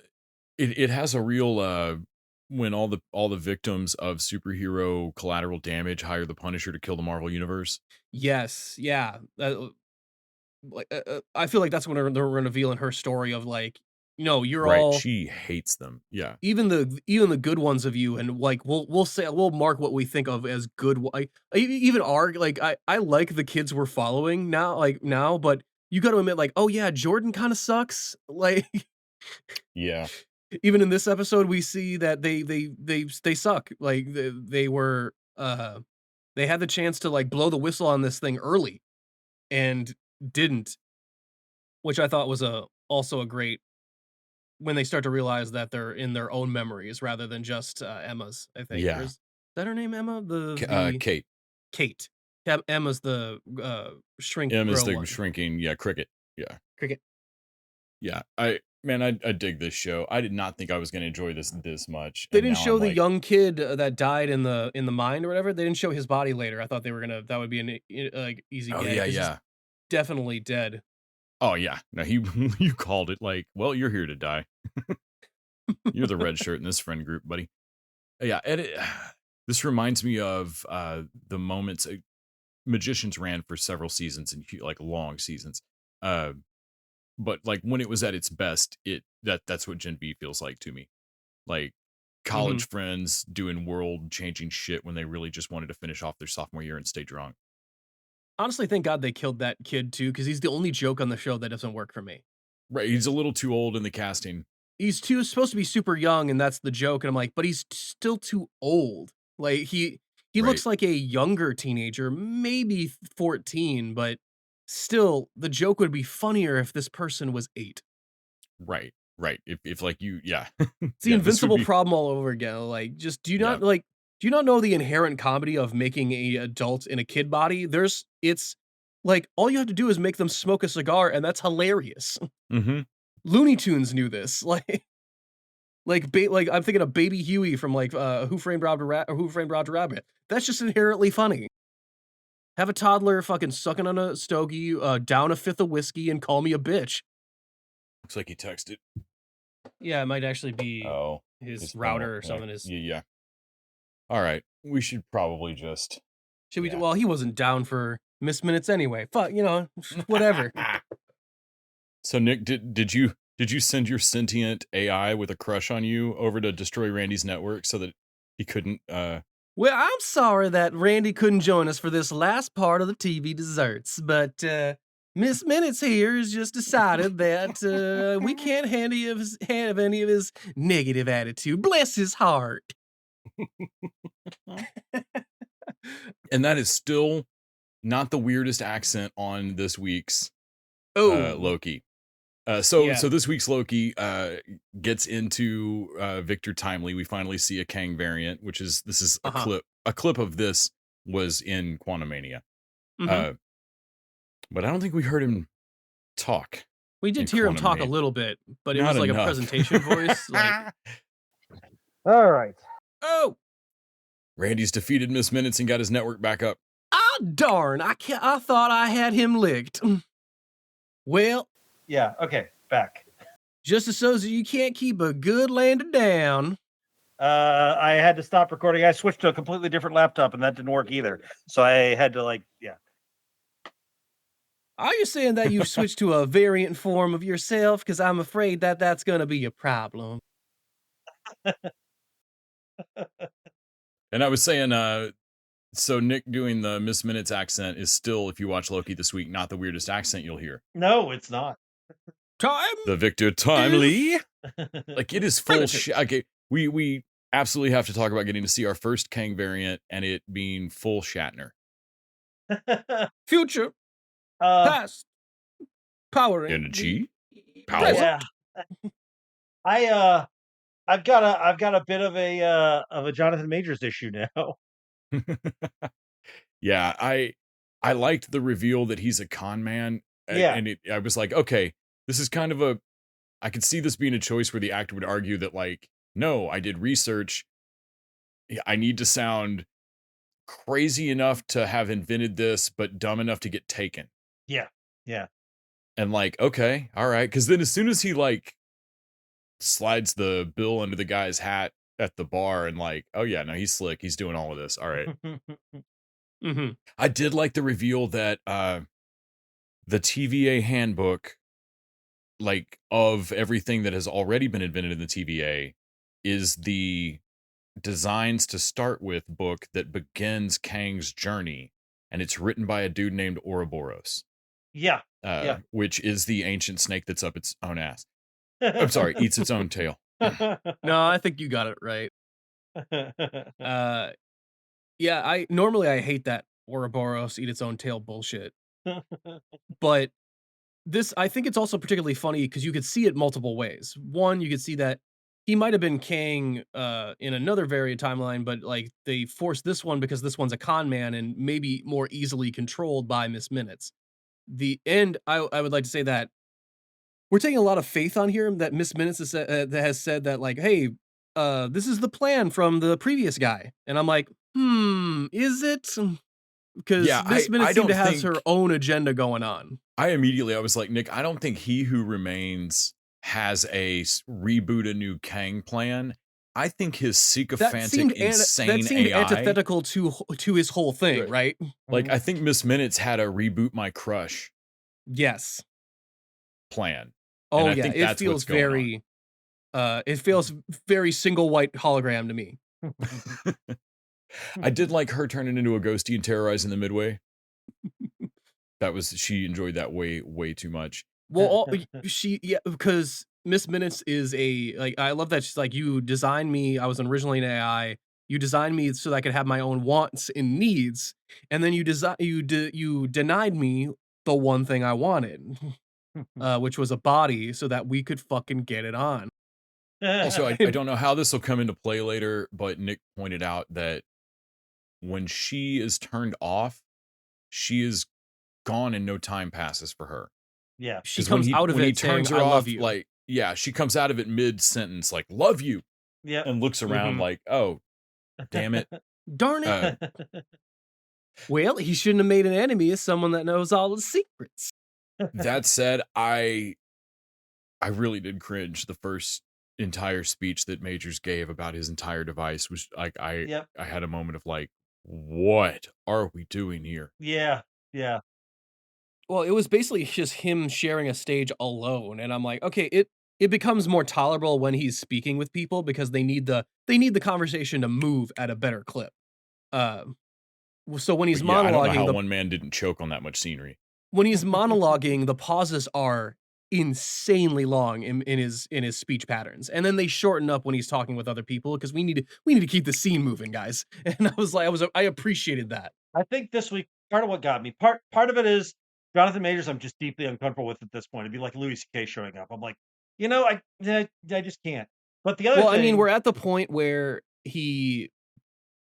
it has a real when all the victims of superhero collateral damage hire the Punisher to kill the Marvel universe. Yes, yeah. I feel like that's when they're going to reveal in her story of like, you're all. She hates them. Yeah. Even the good ones of you, and like we'll mark what we think of as good. Even our like I like the kids we're following now, but you got to admit, like, oh yeah, Jordan kind of sucks. Like, yeah. Even in this episode, we see that they suck. Like they were they had the chance to like blow the whistle on this thing early, and didn't, which I thought was also a great, when they start to realize that they're in their own memories rather than just Emma's. I think. Yeah. Is that her name? Emma. Kate. Kate. Emma's the shrink. Emma's the one. shrinking. Yeah, Cricket. Yeah. Cricket. Yeah. I dig this show. I did not think I was going to enjoy this much. They didn't show the young kid that died in the mine or whatever. They didn't show his body later. I thought they were gonna. That would be an like easy. Oh gag. yeah. Definitely dead. Oh yeah. No, you called it. Like, well, you're here to die. You're the red shirt in this friend group, buddy. Yeah. This reminds me of the moments Magicians ran for several seasons and like long seasons. But like when it was at its best, that's what GenV feels like to me. Like college friends doing world-changing shit when they really just wanted to finish off their sophomore year and stay drunk. Honestly, thank God they killed that kid too, because he's the only joke on the show that doesn't work for me. Right, he's a little too old in the casting. He's supposed to be super young, and that's the joke. And I'm like, but he's still too old. Like he looks like a younger teenager, maybe 14, but still, the joke would be funnier if this person was 8. Right. If like you, yeah. It's the Invincible problem all over again. Like, just do you not know the inherent comedy of making a adult in a kid body? It's like all you have to do is make them smoke a cigar, and that's hilarious. Looney Tunes knew this. Like I'm thinking of Baby Huey from like Who Framed Roger Rabbit. That's just inherently funny. Have a toddler fucking sucking on a stogie, down a fifth of whiskey, and call me a bitch. Looks like he texted. Yeah, it might actually be his router or something. Yeah. All right, we should probably just. Should we? Yeah. Well, he wasn't down for Miss Minutes anyway. Fuck, whatever. So Nick, did you send your sentient AI with a crush on you over to destroy Randy's network so that he couldn't? Well, I'm sorry that Randy couldn't join us for this last part of the TV desserts, but Miss Minutes here has just decided that we can't have any of his negative attitude. Bless his heart. And that is still not the weirdest accent on this week's Loki. So this week's Loki gets into Victor Timely. We finally see a Kang variant, which is a clip. A clip of this was in Quantumania. But I don't think we heard him talk. We did hear him talk a little bit, but it was like a presentation voice. Like... All right. Oh, Randy's defeated Miss Minutes and got his network back up. Ah, darn! I thought I had him licked. Well. Yeah. Okay. Back. Just so you can't keep a good lander down. I had to stop recording. I switched to a completely different laptop, and that didn't work either. So I had to Are you saying that you switched to a variant form of yourself? Because I'm afraid that that's going to be a problem. And I was saying, so Nick doing the Miss Minutes accent is still, if you watch Loki this week, not the weirdest accent you'll hear. No, it's not. The Victor Timely. Like, it is full shit. Okay, we absolutely have to talk about getting to see our first Kang variant and it being full Shatner. Future. Past. Power. Energy. Power. Yeah. I've got a bit of a Jonathan Majors issue now. Yeah, I liked the reveal that he's a con man. And I was like, okay, this is kind of I could see this being a choice where the actor would argue that, like, no, I did research. I need to sound crazy enough to have invented this, but dumb enough to get taken. Yeah. Yeah. And like, okay, all right. Cause then as soon as he like slides the bill under the guy's hat at the bar and like, oh yeah, no, he's slick. He's doing all of this. All right. Mm-hmm. I did like the reveal that the TVA handbook, like, of everything that has already been invented in the TVA, is the designs to start with book that begins Kang's journey, and it's written by a dude named Ouroboros. Yeah. Which is the ancient snake that's up its own ass. I'm sorry, eats its own tail. No, I think you got it right. Yeah, I hate that Ouroboros eat its own tail bullshit. But I think it's also particularly funny because you could see it multiple ways. One, you could see that he might have been Kang in another variant timeline, but like they forced this one because this one's a con man and maybe more easily controlled by Miss Minutes. I would like to say that we're taking a lot of faith on here that Miss Minutes has said that, like, hey, this is the plan from the previous guy. And I'm like, is it? Because Miss Minutes seems to have her own agenda going on. I was like, Nick, I don't think He Who Remains has a reboot a new Kang plan. I think his sycophantic, insane that seemed AI, antithetical to his whole thing, right? Like, I think Miss Minutes had a reboot my crush. Yes. Plan. Oh yeah, it feels very single white hologram to me. I did like her turning into a ghosty and terrorizing the Midway. She enjoyed that way too much. Well, because Miss Minutes is I love that she's like, you designed me. I was originally an AI. You designed me so that I could have my own wants and needs, and then you denied me the one thing I wanted, which was a body, so that we could fucking get it on. Also, I don't know how this will come into play later, but Nick pointed out that when she is turned off, she is gone and no time passes for her. Yeah. She comes out of it he turns saying, her I off, love you. like, yeah, she comes out of it mid-sentence, like, love you. Yeah. And looks around like, oh, damn it. Darn it. Well, he shouldn't have made an enemy of someone that knows all the secrets. That said, I really did cringe. The first entire speech that Majors gave about his entire device was like, I had a moment of like, what are we doing here? Yeah. Well, it was basically just him sharing a stage alone, and I'm like, okay, it becomes more tolerable when he's speaking with people because they need the conversation to move at a better clip. So when he's monologuing, I don't know how one man didn't choke on that much scenery. When he's monologuing, the pauses are insanely long in his speech patterns, and then they shorten up when he's talking with other people because we need to keep the scene moving, guys. And I appreciated that. I think this week part of what got me part of it is Jonathan Majors. I'm just deeply uncomfortable with at this point. It'd be like Louis C.K. showing up. I'm like, I just can't. But the other thing, I mean, we're at the point where he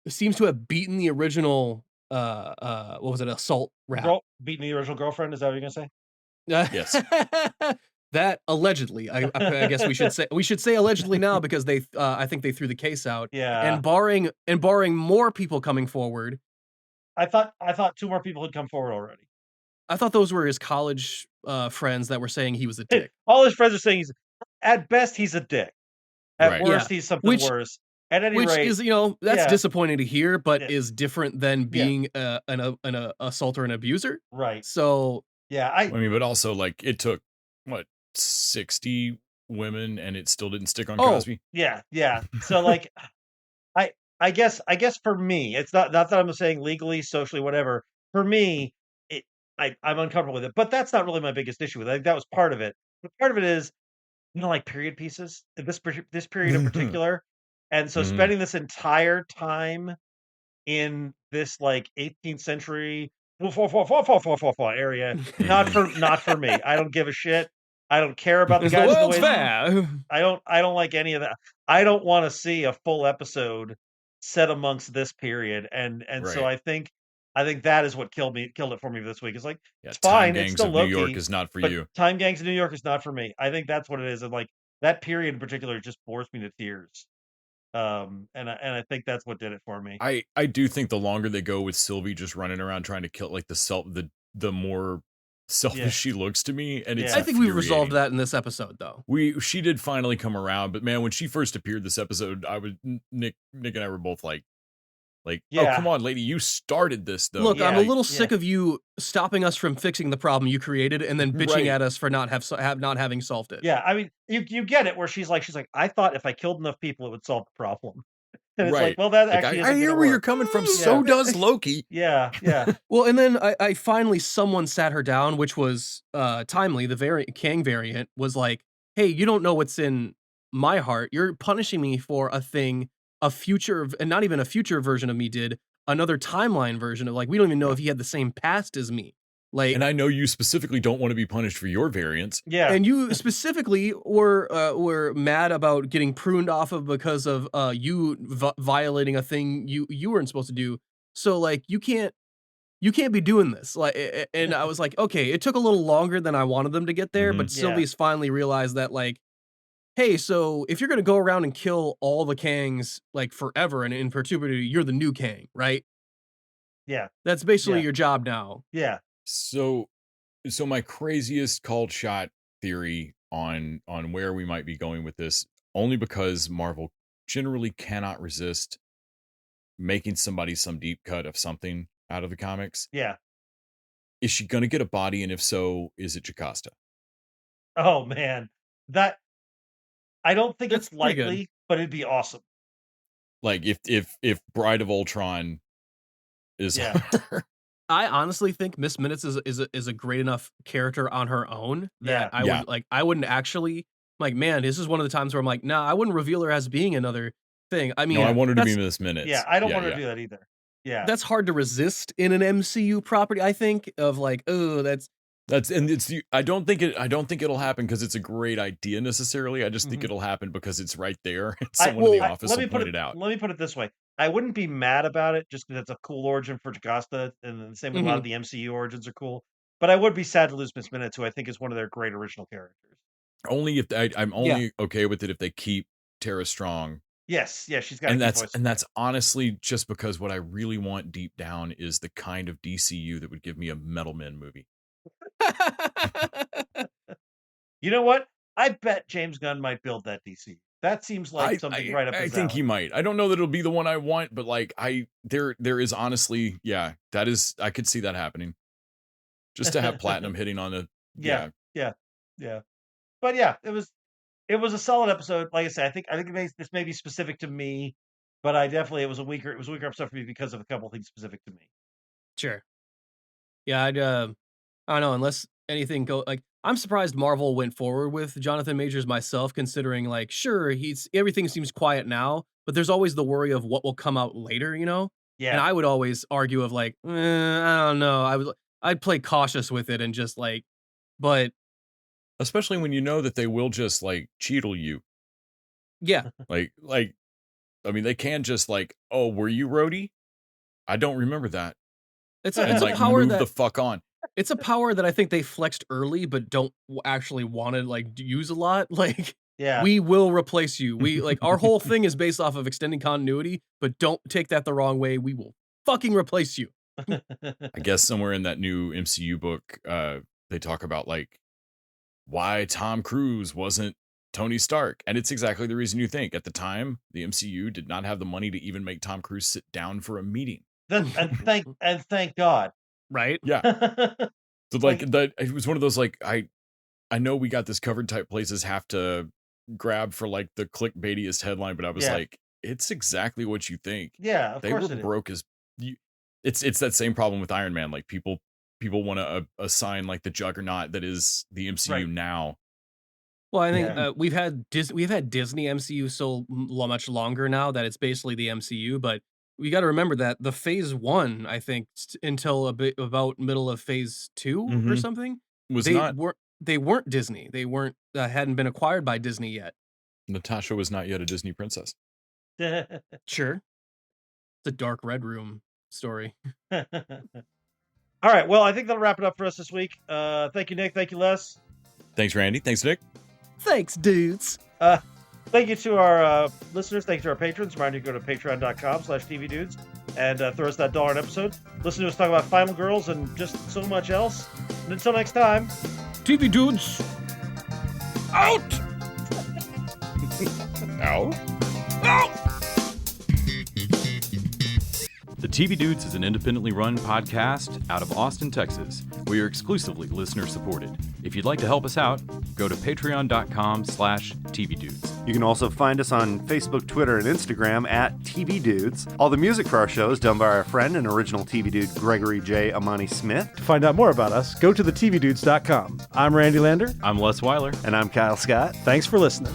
seems to have beaten the original what was it, assault rap? Beating the original girlfriend, is that what you're gonna say? Yes. That allegedly. I guess we should say allegedly now because I think they threw the case out. Yeah. And barring more people coming forward. I thought 2 more people had come forward already. I thought those were his college friends that were saying he was a dick. All his friends are saying at best he's a dick. At worst he's something worse. At any rate, is, that's disappointing to hear, but is different than being an assaulter and abuser. Right. So yeah, I mean, but also like it took 60 women and it still didn't stick on Cosby. Yeah. So like, I guess for me, it's not that I'm saying legally, socially, whatever. For me, I'm uncomfortable with it, but that's not really my biggest issue with it. I think that was part of it. But part of it is, like period pieces. This period in particular. And so spending this entire time in this like 18th century area, not for me. I don't give a shit. I don't care about the guys. I don't like any of that. I don't want to see a full episode set amongst this period. And so I think I think that is what killed it for me this week. It's like, it's Time fine. It's Gangs still of Loki, New York is not for you. Time Gangs of New York is not for me. I think that's what it is. And like that period in particular just forced me to tears. And I think that's what did it for me. I do think the longer they go with Sylvie just running around trying to kill, like the more selfish she looks to me, and it's I think we resolved that in this episode, though. She did finally come around, but man, when she first appeared this episode, Nick and I were both like, oh, come on, lady, you started this though. Look, I'm a little sick of you stopping us from fixing the problem you created and then bitching at us for not having solved it. Yeah, I mean, you get it where she's like, I thought if I killed enough people, it would solve the problem. And it's like, well, that actually I hear where you're coming from. So does Loki. Yeah. Well, and then I finally, someone sat her down, which was timely. The Kang variant was like, hey, you don't know what's in my heart. You're punishing me for a thing, a future, and not even a future version of me did, another timeline version of, like, we don't even know if he had the same past as me. Like, and I know you specifically don't want to be punished for your variants. Yeah. And you specifically were mad about getting pruned off of because of you violating a thing you weren't supposed to do. So like you can't be doing this. Like, and I was like, okay, it took a little longer than I wanted them to get there, but Sylvie's finally realized that, like, hey, so if you're gonna go around and kill all the Kangs like forever and in perpetuity, you're the new Kang, right? Yeah. That's basically your job now. Yeah. So my craziest called shot theory on where we might be going with this, only because Marvel generally cannot resist making somebody some deep cut of something out of the comics. Yeah. Is she going to get a body? And if so, is it Jocasta? Oh man, that I don't think it's likely, but it'd be awesome. Like if Bride of Ultron is her. I honestly think Miss Minutes is a great enough character on her own that I wouldn't actually, like, man, this is one of the times where I'm like, nah, I wouldn't reveal her as being another thing. I mean, no, I want her to be Miss Minutes. Yeah, I don't want her to do that either. Yeah, that's hard to resist in an MCU property. I think of like, oh, that's and it's I don't think it'll happen because it's a great idea necessarily. I just think it'll happen because it's right there. Someone in the office will point it out. Let me put it this way: I wouldn't be mad about it just because it's a cool origin for Jocasta, and the same with a lot of the MCU origins are cool. But I would be sad to lose Miss Minutes, who I think is one of their great original characters. Only if I'm only okay with it if they keep Tara Strong. Yes, she's got. And that's honestly just because what I really want deep down is the kind of DCU that would give me a Metal Men movie. You know what? I bet James Gunn might build that DC. That seems like something right up his alley. I think he might. I don't know that it'll be the one I want, but like there is honestly, that is, I could see that happening. Just to have Platinum hitting on a yeah. But yeah, it was a solid episode. Like I said, I think this may be specific to me, but it was a weaker episode for me because of a couple of things specific to me. Sure. Yeah, I don't know, unless anything like, I'm surprised Marvel went forward with Jonathan Majors myself, considering, like, sure, everything seems quiet now, but there's always the worry of what will come out later, you know? Yeah. And I would always argue of like, I don't know. I'd play cautious with it and just like, but especially when you know that they will just like cheatle you. Yeah. like, I mean, they can just like, oh, were you Rhodey? I don't remember that. It's a power move that the fuck on. It's a power that I think they flexed early, but don't actually want to like use a lot. Like, we will replace you. We like our whole thing is based off of extending continuity, but don't take that the wrong way. We will fucking replace you. I guess somewhere in that new MCU book, they talk about like why Tom Cruise wasn't Tony Stark, and it's exactly the reason you think. At the time, the MCU did not have the money to even make Tom Cruise sit down for a meeting. And thank God. Right? Yeah. So like that, it was one of those like I know we got this covered type places have to grab for like the clickbaitiest headline, but I was like, it's exactly what you think. Yeah, of course they were broke as you. It's that same problem with Iron Man. Like people want to assign like the juggernaut that is the MCU now. Well, I think we've had Disney MCU so much longer now that it's basically the MCU, but we got to remember that the phase 1, I think, until about middle of phase 2 or something, they weren't Disney. They weren't hadn't been acquired by Disney yet. Natasha was not yet a Disney princess. Sure. The Dark Red Room. story. All right. Well, I think that'll wrap it up for us this week. Thank you, Nick. Thank you, Les. Thanks, Randy. Thanks, Nick. Thanks, dudes. Thank you to our listeners. Thank you to our patrons. Remind you to go to patreon.com/tvdudes and throw us that $1 an episode. Listen to us talk about Final Girls and just so much else. And until next time, TV Dudes, out! Out? Out! The TV Dudes is an independently run podcast out of Austin, Texas. We are exclusively listener-supported. If you'd like to help us out, go to patreon.com/tvdudes. You can also find us on Facebook, Twitter, and Instagram at TV Dudes. All the music for our show is done by our friend and original TV Dude, Gregory J. Amani Smith. To find out more about us, go to thetvdudes.com. I'm Randy Lander. I'm Les Weiler. And I'm Kyle Scott. Thanks for listening.